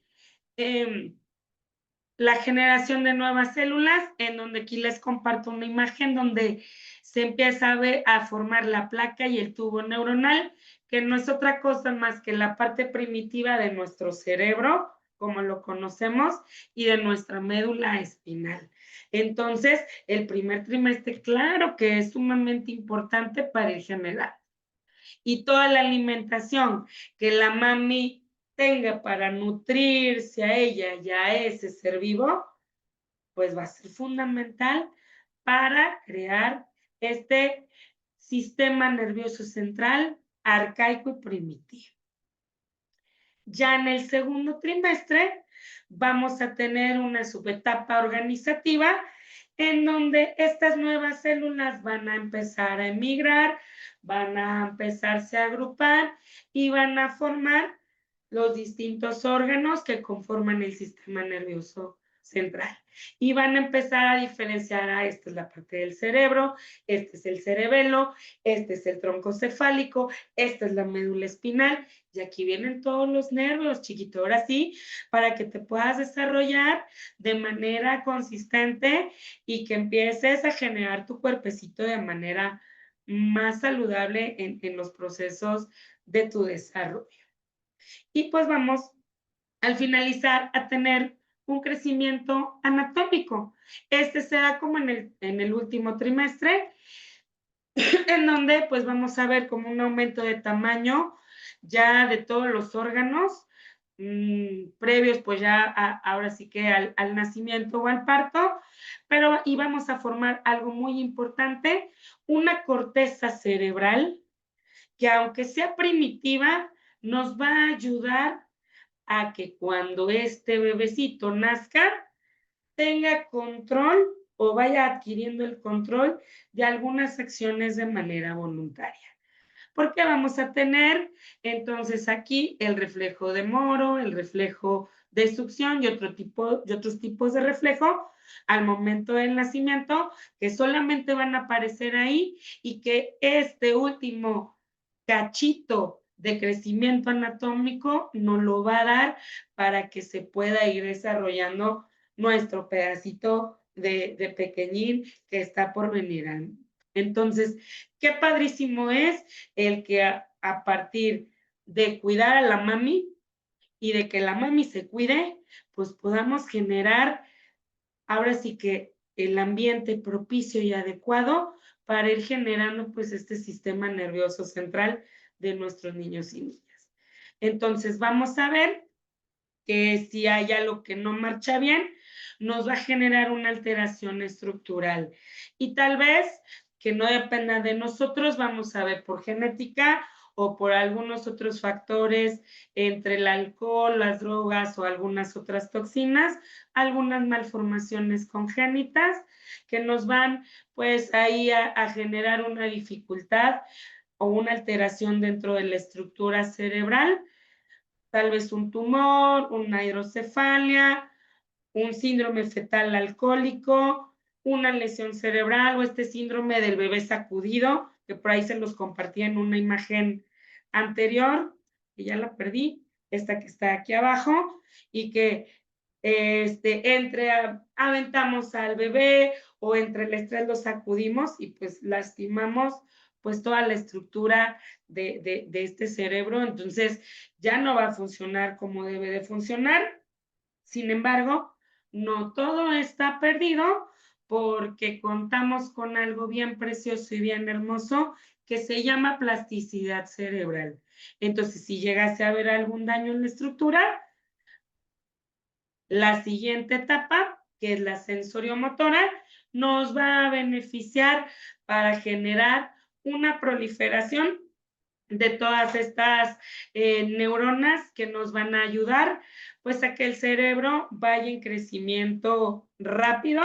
la generación de nuevas células, en donde aquí les comparto una imagen donde se empieza a formar la placa y el tubo neuronal, que no es otra cosa más que la parte primitiva de nuestro cerebro, como lo conocemos, y de nuestra médula espinal. Entonces, el primer trimestre, claro que es sumamente importante para el general. Y toda la alimentación que la mami tenga para nutrirse a ella y a ese ser vivo, pues va a ser fundamental para crear este sistema nervioso central arcaico y primitivo. Ya en el segundo trimestre vamos a tener una subetapa organizativa en donde estas nuevas células van a empezar a emigrar, van a empezarse a agrupar y van a formar los distintos órganos que conforman el sistema nervioso central. Y van a empezar a diferenciar, esta es la parte del cerebro, este es el cerebelo, este es el tronco cefálico, esta es la médula espinal, y aquí vienen todos los nervios, chiquito. Ahora sí, para que te puedas desarrollar de manera consistente y que empieces a generar tu cuerpecito de manera más saludable en los procesos de tu desarrollo. Y pues vamos al finalizar a tener un crecimiento anatómico. Este se da como en el último trimestre, en donde pues vamos a ver como un aumento de tamaño ya de todos los órganos previos pues ya ahora sí que al nacimiento o al parto, pero y vamos a formar algo muy importante, una corteza cerebral que aunque sea primitiva, nos va a ayudar a que cuando este bebecito nazca, tenga control o vaya adquiriendo el control de algunas acciones de manera voluntaria. Porque vamos a tener entonces aquí el reflejo de Moro, el reflejo de succión y otros tipos de reflejo al momento del nacimiento que solamente van a aparecer ahí y que este último cachito de crecimiento anatómico nos lo va a dar para que se pueda ir desarrollando nuestro pedacito de pequeñín que está por venir. Entonces, qué padrísimo es el que a partir de cuidar a la mami y de que la mami se cuide, pues podamos generar ahora sí que el ambiente propicio y adecuado para ir generando pues este sistema nervioso central de nuestros niños y niñas. Entonces vamos a ver que si hay algo que no marcha bien, nos va a generar una alteración estructural. Y tal vez que no dependa de nosotros, vamos a ver por genética o por algunos otros factores entre el alcohol, las drogas o algunas otras toxinas, algunas malformaciones congénitas que nos van pues ahí a generar una dificultad o una alteración dentro de la estructura cerebral, tal vez un tumor, una hidrocefalia, un síndrome fetal alcohólico, una lesión cerebral o este síndrome del bebé sacudido, que por ahí se los compartí en una imagen anterior, que ya la perdí, esta que está aquí abajo, y que aventamos al bebé o entre el estrés lo sacudimos y pues lastimamos pues toda la estructura de este cerebro, entonces ya no va a funcionar como debe de funcionar. Sin embargo, no todo está perdido porque contamos con algo bien precioso y bien hermoso que se llama plasticidad cerebral. Entonces, si llegase a haber algún daño en la estructura, la siguiente etapa, que es la sensoriomotora, nos va a beneficiar para generar una proliferación de todas estas neuronas que nos van a ayudar pues a que el cerebro vaya en crecimiento rápido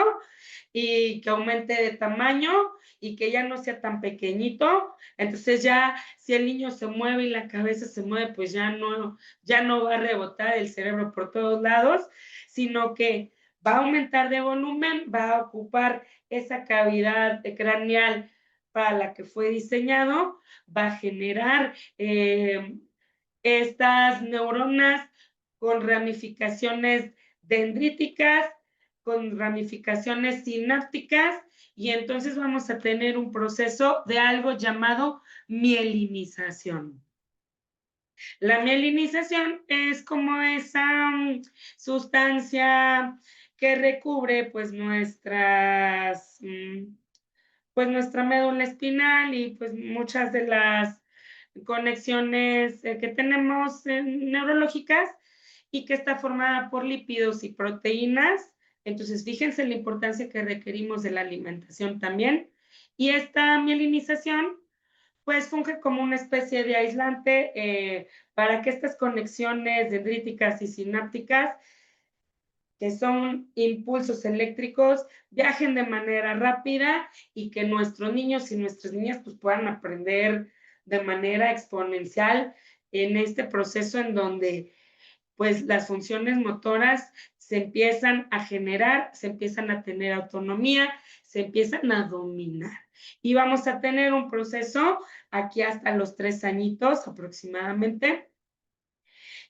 y que aumente de tamaño y que ya no sea tan pequeñito. Entonces ya si el niño se mueve y la cabeza se mueve, pues ya no va a rebotar el cerebro por todos lados, sino que va a aumentar de volumen, va a ocupar esa cavidad craneal para la que fue diseñado, va a generar estas neuronas con ramificaciones dendríticas, con ramificaciones sinápticas, y entonces vamos a tener un proceso de algo llamado mielinización. La mielinización es como esa sustancia que recubre pues pues nuestra médula espinal y pues muchas de las conexiones que tenemos neurológicas y que está formada por lípidos y proteínas. Entonces, fíjense la importancia que requerimos de la alimentación también. Y esta mielinización, pues, funge como una especie de aislante para que estas conexiones dendríticas y sinápticas, que son impulsos eléctricos, viajen de manera rápida y que nuestros niños y nuestras niñas pues, puedan aprender de manera exponencial en este proceso en donde pues las funciones motoras se empiezan a generar, se empiezan a tener autonomía, se empiezan a dominar. Y vamos a tener un proceso aquí hasta los 3 añitos aproximadamente,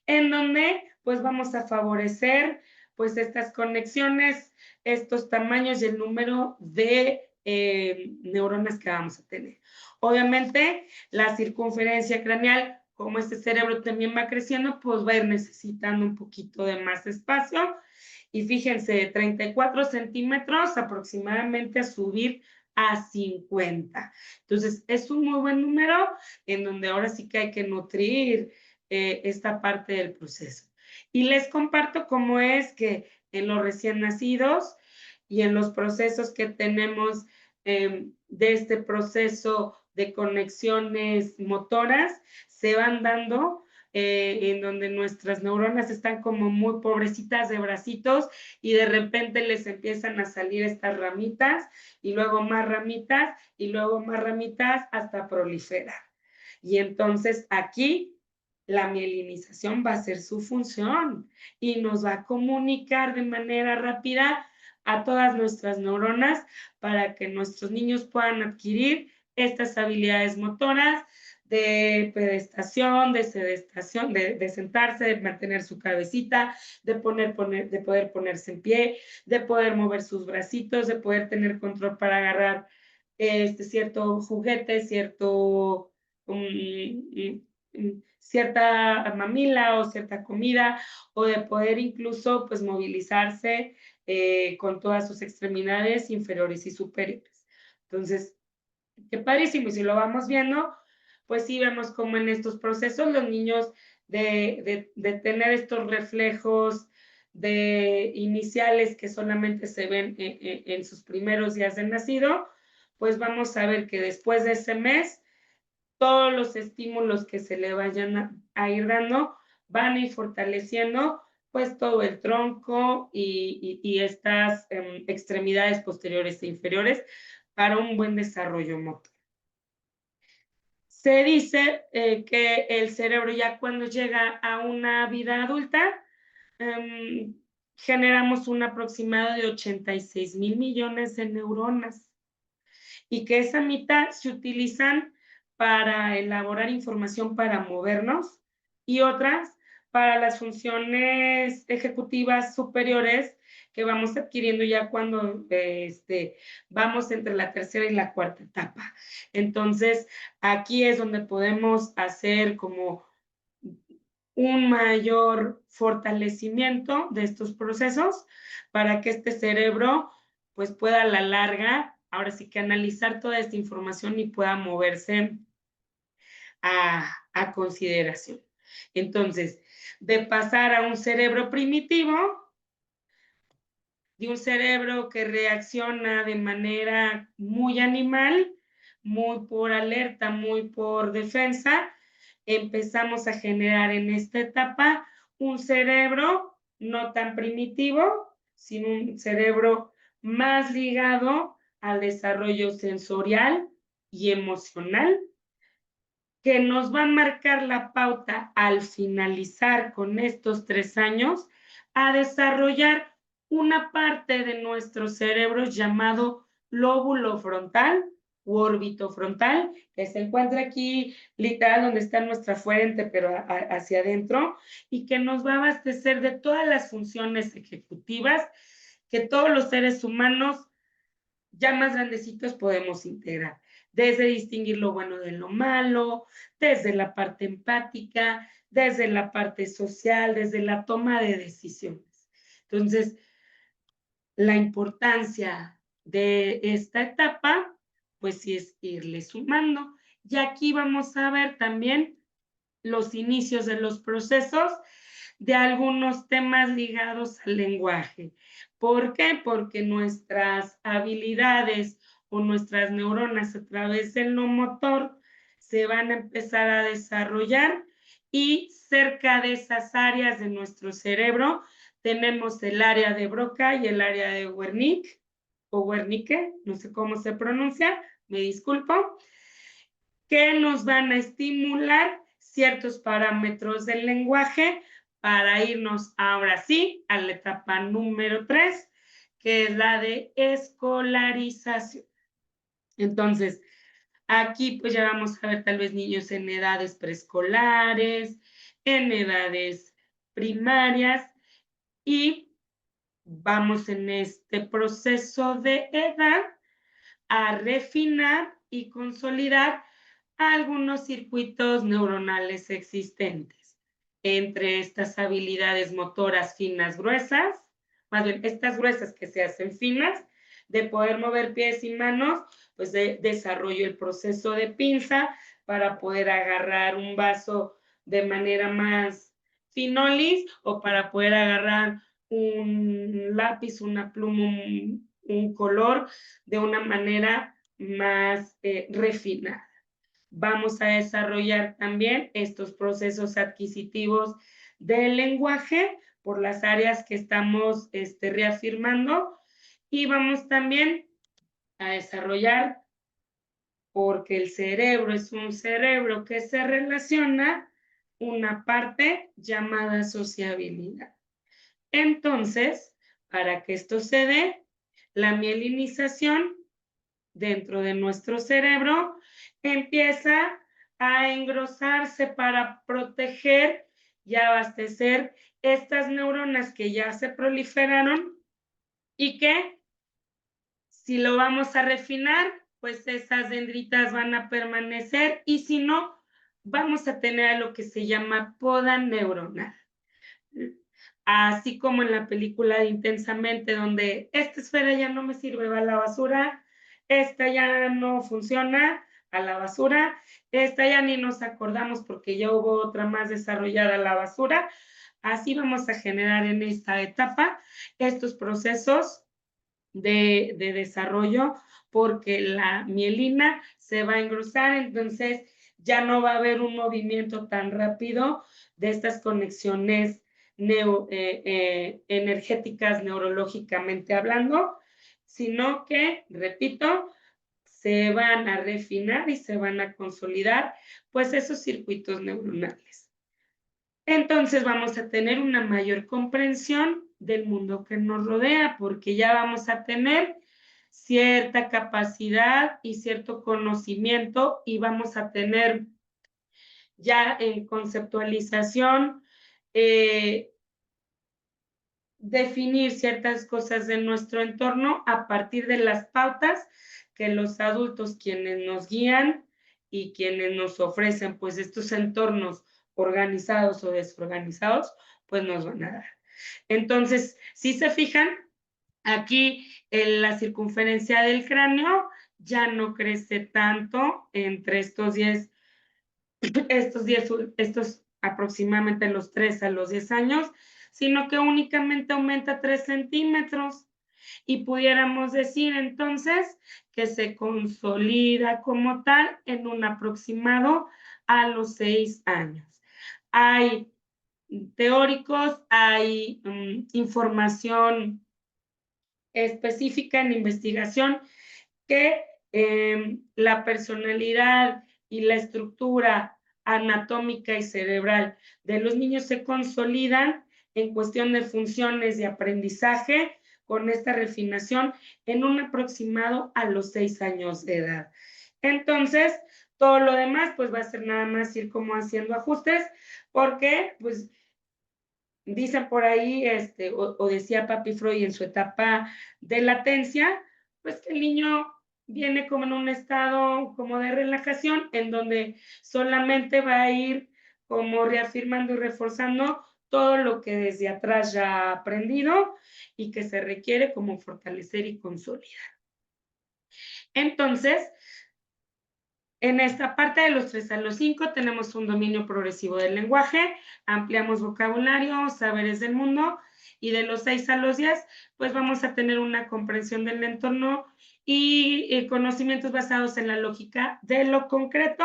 en donde pues vamos a favorecer pues estas conexiones, estos tamaños y el número de neuronas que vamos a tener. Obviamente, la circunferencia craneal, como este cerebro también va creciendo, pues va a ir necesitando un poquito de más espacio. Y fíjense, de 34 centímetros aproximadamente a subir a 50. Entonces, es un muy buen número en donde ahora sí que hay que nutrir esta parte del proceso. Y les comparto cómo es que en los recién nacidos y en los procesos que tenemos de este proceso de conexiones motoras, se van dando en donde nuestras neuronas están como muy pobrecitas de bracitos y de repente les empiezan a salir estas ramitas y luego más ramitas y luego más ramitas hasta proliferar. Y entonces aquí la mielinización va a ser su función y nos va a comunicar de manera rápida a todas nuestras neuronas para que nuestros niños puedan adquirir estas habilidades motoras de pedestación, de sedestación, de sentarse, de mantener su cabecita, de poder ponerse en pie, de poder mover sus bracitos, de poder tener control para agarrar cierto juguete, cierta mamila o cierta comida, o de poder incluso pues movilizarse con todas sus extremidades inferiores y superiores. Entonces, qué padrísimo, y si lo vamos viendo, pues sí vemos cómo en estos procesos los niños de tener estos reflejos iniciales que solamente se ven en sus primeros días de nacido, pues vamos a ver que después de ese mes, todos los estímulos que se le vayan a ir dando van a ir fortaleciendo pues todo el tronco y estas extremidades posteriores e inferiores para un buen desarrollo motor. Se dice que el cerebro ya cuando llega a una vida adulta, generamos un aproximado de 86,000 millones de neuronas y que esa mitad se utilizan para elaborar información para movernos y otras para las funciones ejecutivas superiores que vamos adquiriendo ya cuando vamos entre la tercera y la cuarta etapa. Entonces, aquí es donde podemos hacer como un mayor fortalecimiento de estos procesos para que este cerebro pues pueda a la larga, ahora sí que analizar toda esta información y pueda moverse a consideración. Entonces, de pasar a un cerebro primitivo, de un cerebro que reacciona de manera muy animal, muy por alerta, muy por defensa, empezamos a generar en esta etapa un cerebro no tan primitivo, sino un cerebro más ligado al desarrollo sensorial y emocional, que nos va a marcar la pauta al finalizar con estos 3 años a desarrollar una parte de nuestro cerebro llamado lóbulo frontal u órbito frontal, que se encuentra aquí literal donde está nuestra fuente, pero hacia adentro, y que nos va a abastecer de todas las funciones ejecutivas que todos los seres humanos ya más grandecitos podemos integrar, desde distinguir lo bueno de lo malo, desde la parte empática, desde la parte social, desde la toma de decisiones. Entonces, la importancia de esta etapa, pues sí es irle sumando. Y aquí vamos a ver también los inicios de los procesos de algunos temas ligados al lenguaje. ¿Por qué? Porque nuestras habilidades o nuestras neuronas a través del no motor se van a empezar a desarrollar y cerca de esas áreas de nuestro cerebro tenemos el área de Broca y el área de Wernicke, o Wernicke, no sé cómo se pronuncia, me disculpo, que nos van a estimular ciertos parámetros del lenguaje para irnos ahora sí a la etapa número 3, que es la de escolarización. Entonces, aquí pues ya vamos a ver tal vez niños en edades preescolares, en edades primarias, y vamos en este proceso de edad a refinar y consolidar algunos circuitos neuronales existentes. Entre estas habilidades motoras finas gruesas, más bien estas gruesas que se hacen finas, de poder mover pies y manos, pues desarrollo el proceso de pinza para poder agarrar un vaso de manera más finolis o para poder agarrar un lápiz, una pluma, un color de una manera más refinada. Vamos a desarrollar también estos procesos adquisitivos del lenguaje por las áreas que estamos reafirmando, y vamos también a desarrollar, porque el cerebro es un cerebro que se relaciona, una parte llamada sociabilidad. Entonces, para que esto se dé, la mielinización dentro de nuestro cerebro empieza a engrosarse para proteger y abastecer estas neuronas que ya se proliferaron y que, si lo vamos a refinar, pues esas dendritas van a permanecer, y si no, vamos a tener lo que se llama poda neuronal. Así como en la película de Intensamente, donde esta esfera ya no me sirve, va a la basura, esta ya no funciona, a la basura, esta ya ni nos acordamos porque ya hubo otra más desarrollada, a la basura. Así vamos a generar en esta etapa estos procesos de desarrollo, porque la mielina se va a engrosar, entonces ya no va a haber un movimiento tan rápido de estas conexiones energéticas neurológicamente hablando, sino que, repito, se van a refinar y se van a consolidar pues esos circuitos neuronales. Entonces vamos a tener una mayor comprensión del mundo que nos rodea, porque ya vamos a tener cierta capacidad y cierto conocimiento, y vamos a tener ya en conceptualización definir ciertas cosas de nuestro entorno a partir de las pautas que los adultos, quienes nos guían y quienes nos ofrecen pues estos entornos organizados o desorganizados, pues nos van a dar. Entonces, si se fijan, aquí en la circunferencia del cráneo ya no crece tanto entre estos aproximadamente los 3 a los 10 años, sino que únicamente aumenta 3 centímetros. Y pudiéramos decir entonces que se consolida como tal en un aproximado a los 6 años. Hay teóricos, hay información específica en investigación que la personalidad y la estructura anatómica y cerebral de los niños se consolidan en cuestión de funciones de aprendizaje con esta refinación en un aproximado a los 6 años de edad. Entonces, todo lo demás pues va a ser nada más ir como haciendo ajustes porque pues dicen por ahí, o decía Papi Freud en su etapa de latencia, pues que el niño viene como en un estado como de relajación, en donde solamente va a ir como reafirmando y reforzando todo lo que desde atrás ya ha aprendido y que se requiere como fortalecer y consolidar. Entonces, en esta parte de los 3 a los 5 tenemos un dominio progresivo del lenguaje, ampliamos vocabulario, saberes del mundo, y de los 6 a los 10, pues vamos a tener una comprensión del entorno y conocimientos basados en la lógica de lo concreto,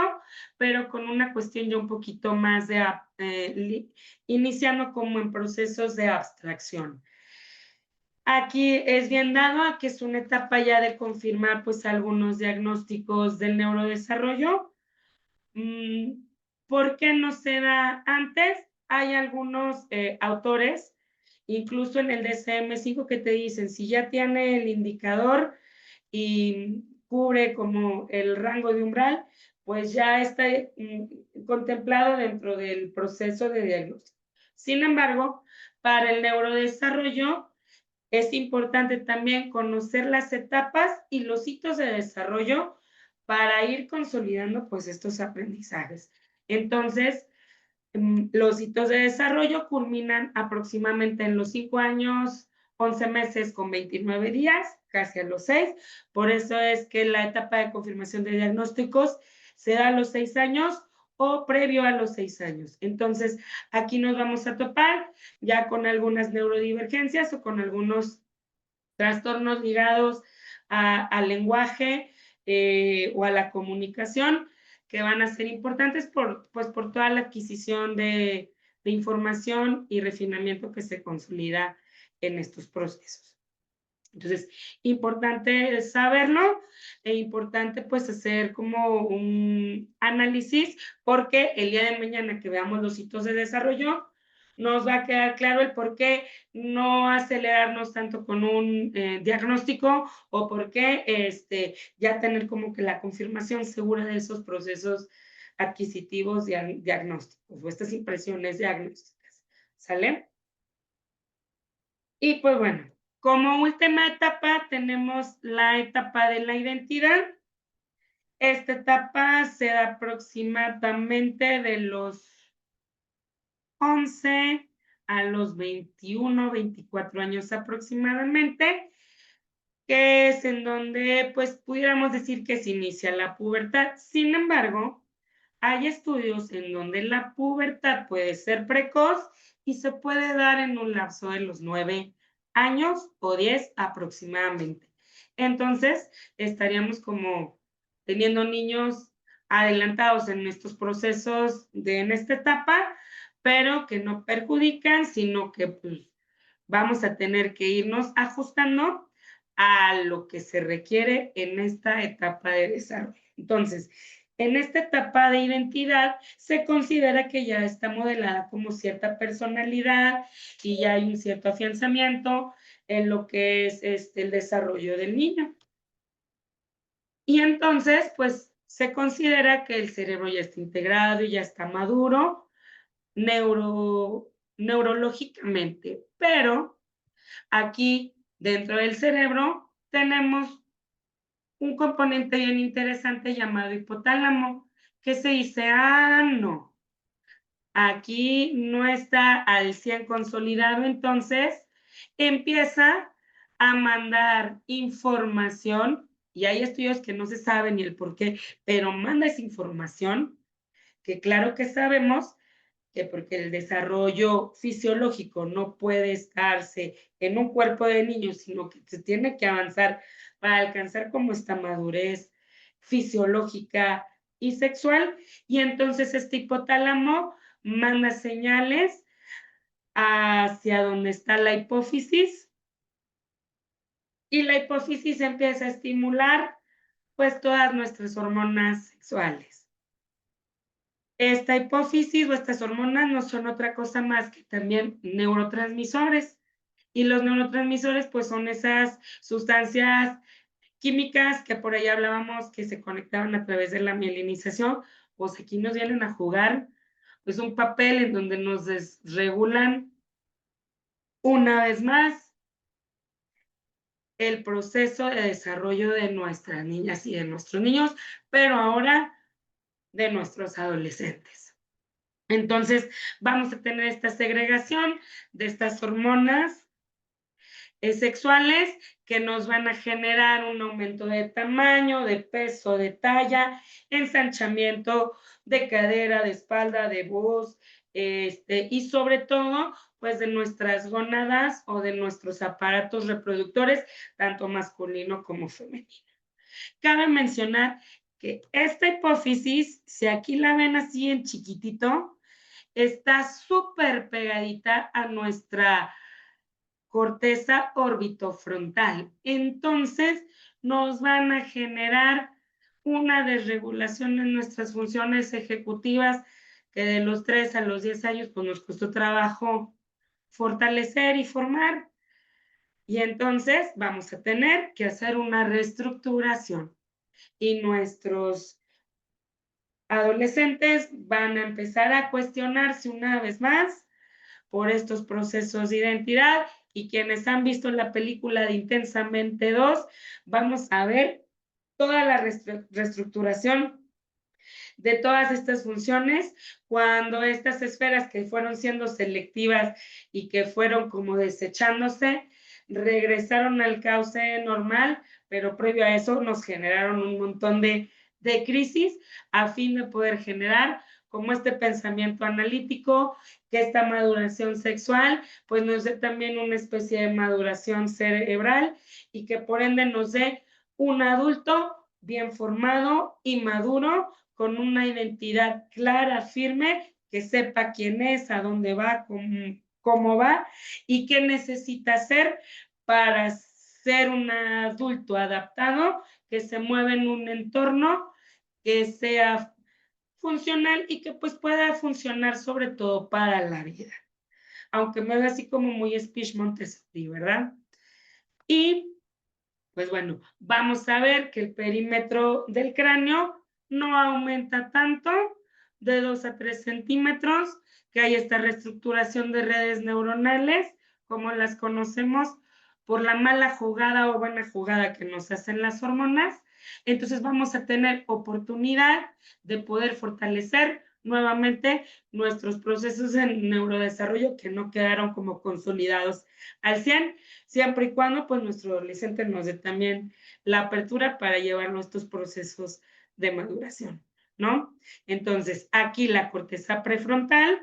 pero con una cuestión ya un poquito más de iniciando como en procesos de abstracción. Aquí es bien dado a que es una etapa ya de confirmar pues algunos diagnósticos del neurodesarrollo. ¿Por qué no se da antes? Hay algunos autores, incluso en el DSM-5, que te dicen, si ya tiene el indicador y cubre como el rango de umbral, pues ya está contemplado dentro del proceso de diagnóstico. Sin embargo, para el neurodesarrollo, es importante también conocer las etapas y los hitos de desarrollo para ir consolidando pues estos aprendizajes. Entonces, los hitos de desarrollo culminan aproximadamente en los 5 años, 11 meses con 29 días, casi a los 6. Por eso es que la etapa de confirmación de diagnósticos se da a los 6 años o previo a los 6 años. Entonces, aquí nos vamos a topar ya con algunas neurodivergencias o con algunos trastornos ligados al lenguaje o a la comunicación que van a ser importantes pues, por toda la adquisición de información y refinamiento que se consolida en estos procesos. Entonces, importante saberlo e importante pues hacer como un análisis porque el día de mañana que veamos los hitos de desarrollo, nos va a quedar claro el por qué no acelerarnos tanto con un diagnóstico o por qué ya tener como que la confirmación segura de esos procesos adquisitivos diagnósticos o estas impresiones diagnósticas. ¿Sale? Y pues bueno, como última etapa tenemos la etapa de la identidad. Esta etapa se da aproximadamente de los 11 a los 21, 24 años aproximadamente, que es en donde pues pudiéramos decir que se inicia la pubertad. Sin embargo, hay estudios en donde la pubertad puede ser precoz y se puede dar en un lapso de los 9 años o 10 aproximadamente. Entonces, estaríamos como teniendo niños adelantados en estos procesos en esta etapa, pero que no perjudican, sino que pues vamos a tener que irnos ajustando a lo que se requiere en esta etapa de desarrollo. Entonces, en esta etapa de identidad se considera que ya está modelada como cierta personalidad y ya hay un cierto afianzamiento en lo que es el desarrollo del niño. Y entonces, pues, se considera que el cerebro ya está integrado y ya está maduro neurológicamente, pero aquí dentro del cerebro tenemos un componente bien interesante llamado hipotálamo, que se dice, no, aquí no está al 100 consolidado, entonces empieza a mandar información, y hay estudios que no se saben ni el por qué, pero manda esa información, que claro que sabemos que porque el desarrollo fisiológico no puede estarse en un cuerpo de niño, sino que se tiene que avanzar para alcanzar como esta madurez fisiológica y sexual, y entonces este hipotálamo manda señales hacia donde está la hipófisis, y la hipófisis empieza a estimular pues todas nuestras hormonas sexuales. Esta hipófisis o estas hormonas no son otra cosa más que también neurotransmisores, y los neurotransmisores pues son esas sustancias químicas que por ahí hablábamos que se conectaban a través de la mielinización, pues aquí nos vienen a jugar pues un papel en donde nos desregulan una vez más el proceso de desarrollo de nuestras niñas y de nuestros niños, pero ahora de nuestros adolescentes. Entonces, vamos a tener esta segregación de estas hormonas sexuales que nos van a generar un aumento de tamaño, de peso, de talla, ensanchamiento de cadera, de espalda, de voz, y sobre todo, pues de nuestras gónadas o de nuestros aparatos reproductores, tanto masculino como femenino. Cabe mencionar que esta hipófisis, si aquí la ven así en chiquitito, está súper pegadita a nuestra corteza orbitofrontal. Entonces, nos van a generar una desregulación en nuestras funciones ejecutivas que de los 3 a los 10 años pues nos costó trabajo fortalecer y formar. Y entonces vamos a tener que hacer una reestructuración. Y nuestros adolescentes van a empezar a cuestionarse una vez más por estos procesos de identidad, y quienes han visto la película de Intensamente 2, vamos a ver toda la reestructuración de todas estas funciones, cuando estas esferas que fueron siendo selectivas y que fueron como desechándose, regresaron al cauce normal, pero previo a eso nos generaron un montón de crisis a fin de poder generar como este pensamiento analítico, que esta maduración sexual pues nos dé también una especie de maduración cerebral y que por ende nos dé un adulto bien formado y maduro con una identidad clara, firme, que sepa quién es, a dónde va, cómo va y qué necesita hacer para ser un adulto adaptado que se mueve en un entorno que sea funcional y que pues pueda funcionar sobre todo para la vida. Aunque me vea así como muy speech Montessori, ¿verdad? Y pues bueno, vamos a ver que el perímetro del cráneo no aumenta tanto, de 2 a 3 centímetros, que hay esta reestructuración de redes neuronales, como las conocemos, por la mala jugada o buena jugada que nos hacen las hormonas. Entonces vamos a tener oportunidad de poder fortalecer nuevamente nuestros procesos en neurodesarrollo que no quedaron como consolidados al 100, siempre y cuando pues nuestro adolescente nos dé también la apertura para llevar nuestros procesos de maduración, ¿no? Entonces, aquí la corteza prefrontal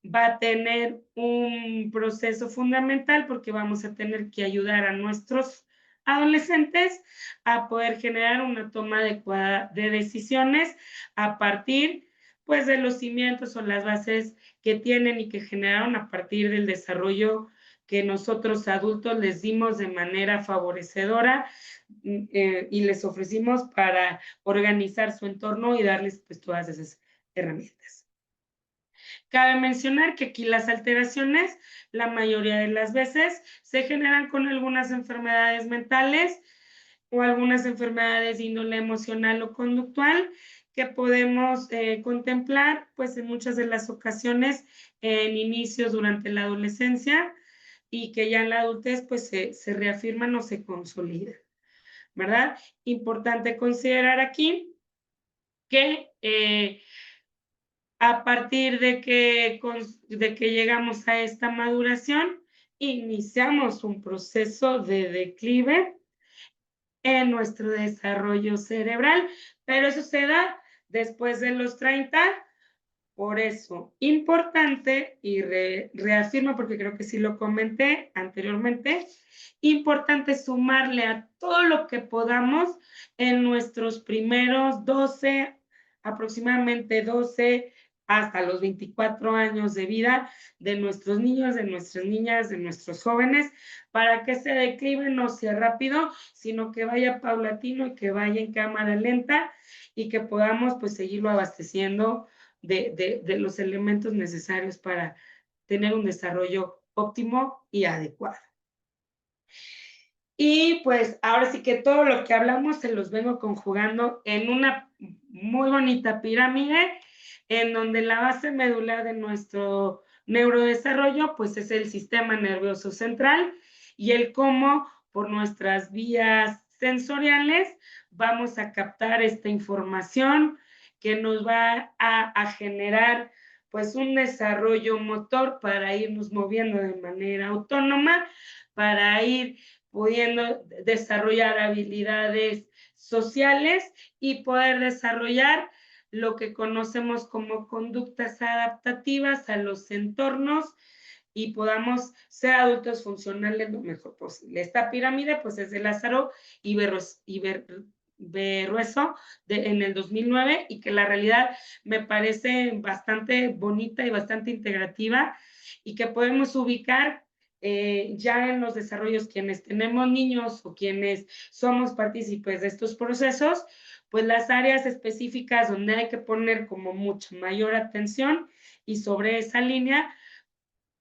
va a tener un proceso fundamental porque vamos a tener que ayudar a nuestros adolescentes a poder generar una toma adecuada de decisiones a partir pues de los cimientos o las bases que tienen y que generaron a partir del desarrollo que nosotros adultos les dimos de manera favorecedora y les ofrecimos para organizar su entorno y darles pues todas esas herramientas. Cabe mencionar que aquí las alteraciones, la mayoría de las veces, se generan con algunas enfermedades mentales o algunas enfermedades de índole emocional o conductual que podemos contemplar, pues en muchas de las ocasiones en inicios durante la adolescencia y que ya en la adultez pues se reafirman o se consolidan, ¿verdad? Importante considerar aquí que a partir de que llegamos a esta maduración, iniciamos un proceso de declive en nuestro desarrollo cerebral, pero eso se da después de los 30. Por eso, importante, y reafirmo porque creo que sí lo comenté anteriormente, importante sumarle a todo lo que podamos en nuestros primeros 12 aproximadamente 12 hasta los 24 años de vida de nuestros niños, de nuestras niñas, de nuestros jóvenes, para que ese declive no sea rápido, sino que vaya paulatino y que vaya en cámara lenta y que podamos pues seguirlo abasteciendo de los elementos necesarios para tener un desarrollo óptimo y adecuado. Y pues ahora sí que todo lo que hablamos se los vengo conjugando en una muy bonita pirámide, en donde la base medular de nuestro neurodesarrollo pues es el sistema nervioso central y el cómo por nuestras vías sensoriales vamos a captar esta información que nos va a generar pues un desarrollo motor para irnos moviendo de manera autónoma, para ir pudiendo desarrollar habilidades sociales y poder desarrollar lo que conocemos como conductas adaptativas a los entornos y podamos ser adultos funcionales lo mejor posible. Esta pirámide pues es de Lázaro y Berrueso en el 2009 y que la realidad me parece bastante bonita y bastante integrativa y que podemos ubicar ya en los desarrollos quienes tenemos niños o quienes somos partícipes de estos procesos, pues las áreas específicas donde hay que poner como mucha mayor atención y sobre esa línea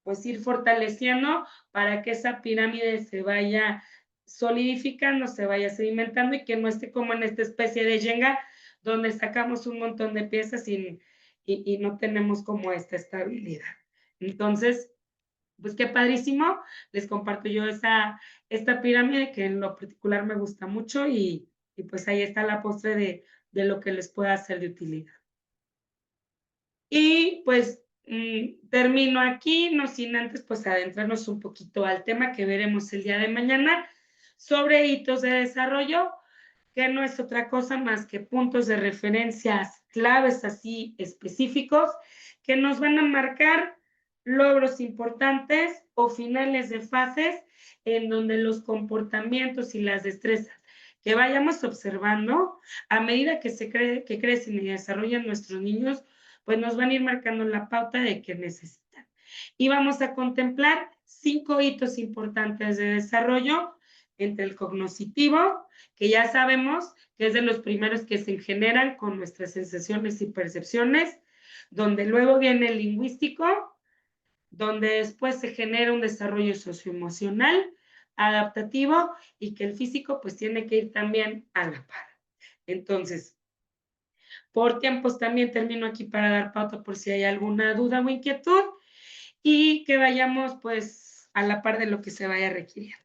pues ir fortaleciendo para que esa pirámide se vaya solidificando, se vaya sedimentando y que no esté como en esta especie de yenga donde sacamos un montón de piezas y no tenemos como esta estabilidad. Entonces, pues qué padrísimo, les comparto yo esta pirámide que en lo particular me gusta mucho y pues ahí está la postre de lo que les pueda ser de utilidad. Y pues termino aquí, no sin antes pues adentrarnos un poquito al tema que veremos el día de mañana sobre hitos de desarrollo, que no es otra cosa más que puntos de referencias claves así específicos que nos van a marcar logros importantes o finales de fases en donde los comportamientos y las destrezas que vayamos observando a medida que crecen y desarrollan nuestros niños, pues nos van a ir marcando la pauta de qué necesitan. Y vamos a contemplar 5 hitos importantes de desarrollo entre el cognoscitivo, que ya sabemos que es de los primeros que se generan con nuestras sensaciones y percepciones, donde luego viene el lingüístico, donde después se genera un desarrollo socioemocional, adaptativo y que el físico pues tiene que ir también a la par. Entonces, por tiempos también termino aquí para dar pauta por si hay alguna duda o inquietud y que vayamos pues a la par de lo que se vaya requiriendo.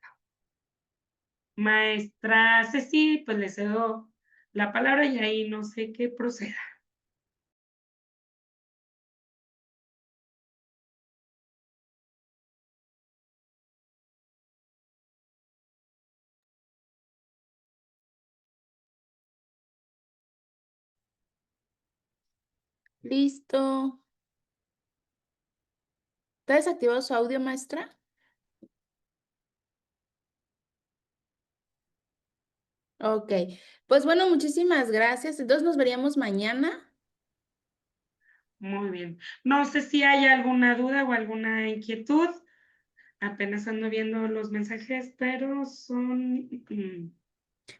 Maestra Ceci, pues le cedo la palabra y ahí no sé qué proceda. Listo. ¿Está desactivado su audio, maestra? Ok. Pues bueno, muchísimas gracias. Entonces nos veríamos mañana. Muy bien. No sé si hay alguna duda o alguna inquietud. Apenas ando viendo los mensajes, pero son...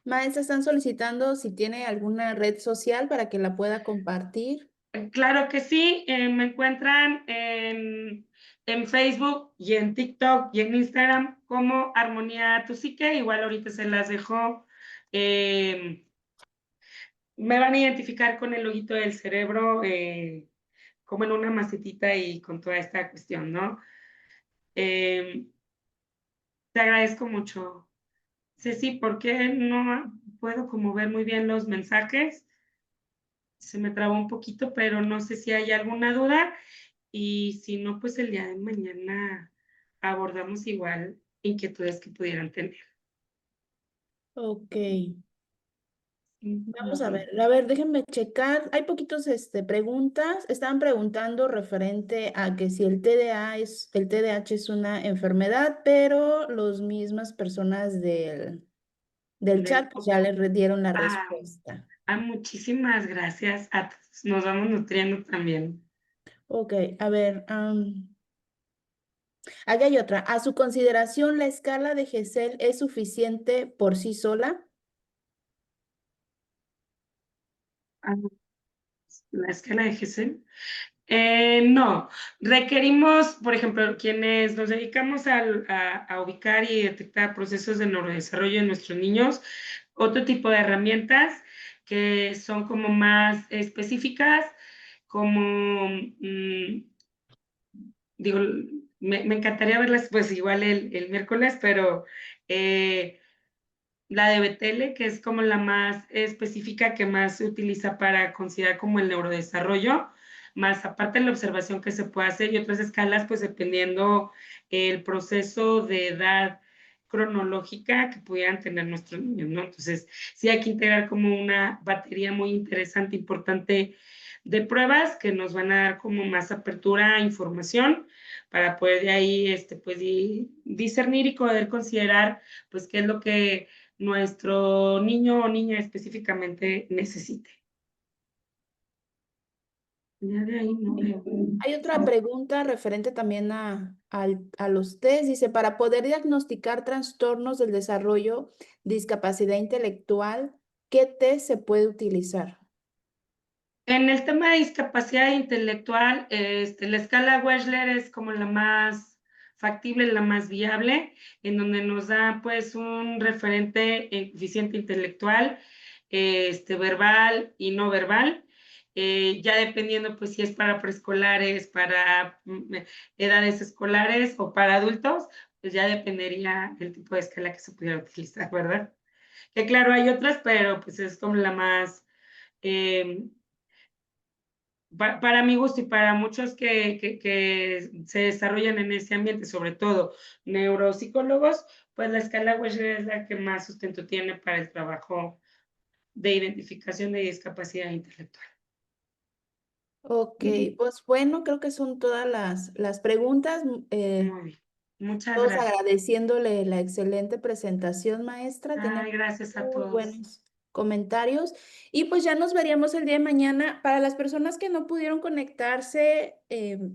Maestra, están solicitando si tiene alguna red social para que la pueda compartir. Claro que sí, me encuentran en Facebook y en TikTok y en Instagram como Armonía Tu Psique. Igual ahorita se las dejo. Me van a identificar con el ojito del cerebro, como en una macetita y con toda esta cuestión, ¿no? Te agradezco mucho, Ceci, porque no puedo como ver muy bien los mensajes. Se me trabó un poquito, pero no sé si hay alguna duda. Y si no, pues el día de mañana abordamos igual inquietudes que pudieran tener. Ok. Vamos Muy bien. a ver, déjenme checar. Hay poquitos preguntas. Estaban preguntando referente a que si el TDAH es una enfermedad, pero las mismas personas del chat pues ya les dieron la Ah, respuesta. Muchísimas gracias a todos. Nos vamos nutriendo también. Ok, a ver, aquí hay otra. A su consideración, ¿la escala de Gesell es suficiente por sí sola? Ah, la escala de Gesell. No, requerimos, por ejemplo, quienes nos dedicamos a ubicar y detectar procesos de neurodesarrollo en nuestros niños, otro tipo de herramientas que son como más específicas, como, digo, me encantaría verlas pues igual el miércoles, pero la de Betele, que es como la más específica que más se utiliza para considerar como el neurodesarrollo, más aparte de la observación que se puede hacer y otras escalas, pues dependiendo el proceso de edad cronológica que pudieran tener nuestros niños, ¿no? Entonces, sí hay que integrar como una batería muy interesante, importante de pruebas que nos van a dar como más apertura a información para poder de ahí, pues, discernir y poder considerar, pues, qué es lo que nuestro niño o niña específicamente necesite. Ya de ahí no veo. Hay otra pregunta referente también a los test. Dice, para poder diagnosticar trastornos del desarrollo, discapacidad intelectual, ¿qué test se puede utilizar? En el tema de discapacidad intelectual, la escala Wechsler es como la más factible, la más viable, en donde nos da pues un referente en coeficiente intelectual, verbal y no verbal, ya dependiendo pues si es para preescolares, para edades escolares o para adultos, pues ya dependería el tipo de escala que se pudiera utilizar, ¿verdad? Que claro, hay otras, pero pues es como la más... Eh, para mi gusto y para muchos que se desarrollan en ese ambiente, sobre todo neuropsicólogos, pues la escala Wechsler es la que más sustento tiene para el trabajo de identificación de discapacidad intelectual. Ok, pues bueno, creo que son todas las preguntas. Muy bien, muchas Todos gracias. agradeciéndole la excelente presentación, maestra. Tiene Ay, gracias a muy todos. buenos comentarios. Y pues ya nos veríamos el día de mañana. Para las personas que no pudieron conectarse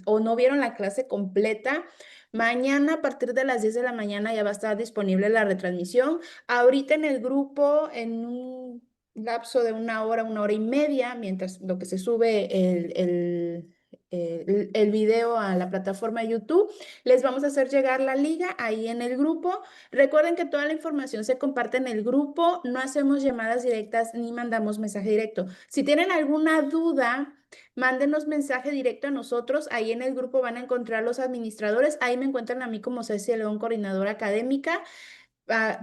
o no vieron la clase completa, mañana a partir de las 10 de la mañana ya va a estar disponible la retransmisión. Ahorita en el grupo, en un lapso de una hora y media, mientras lo que se sube el video a la plataforma de YouTube. Les vamos a hacer llegar la liga ahí en el grupo. Recuerden que toda la información se comparte en el grupo, no hacemos llamadas directas ni mandamos mensaje directo. Si tienen alguna duda, mándenos mensaje directo a nosotros. Ahí en el grupo van a encontrar los administradores. Ahí me encuentran a mí como Ceci León, coordinadora académica,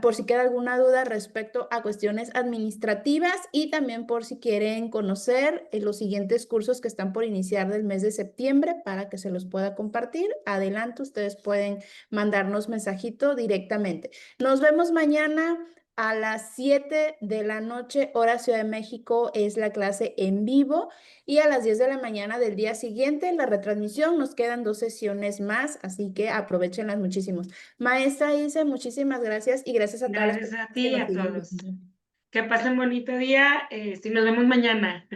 por si queda alguna duda respecto a cuestiones administrativas y también por si quieren conocer los siguientes cursos que están por iniciar del mes de septiembre para que se los pueda compartir. Adelante, ustedes pueden mandarnos mensajito directamente. Nos vemos mañana a las 7 de la noche, hora Ciudad de México, es la clase en vivo y a las 10 de la mañana del día siguiente la retransmisión. Nos quedan 2 sesiones más, así que aprovechenlas muchísimo. Maestra Ilse, muchísimas gracias y gracias a todas las Gracias personas a que ti y nos a siguen todos. viendo. Que pasen bonito día. Nos vemos mañana.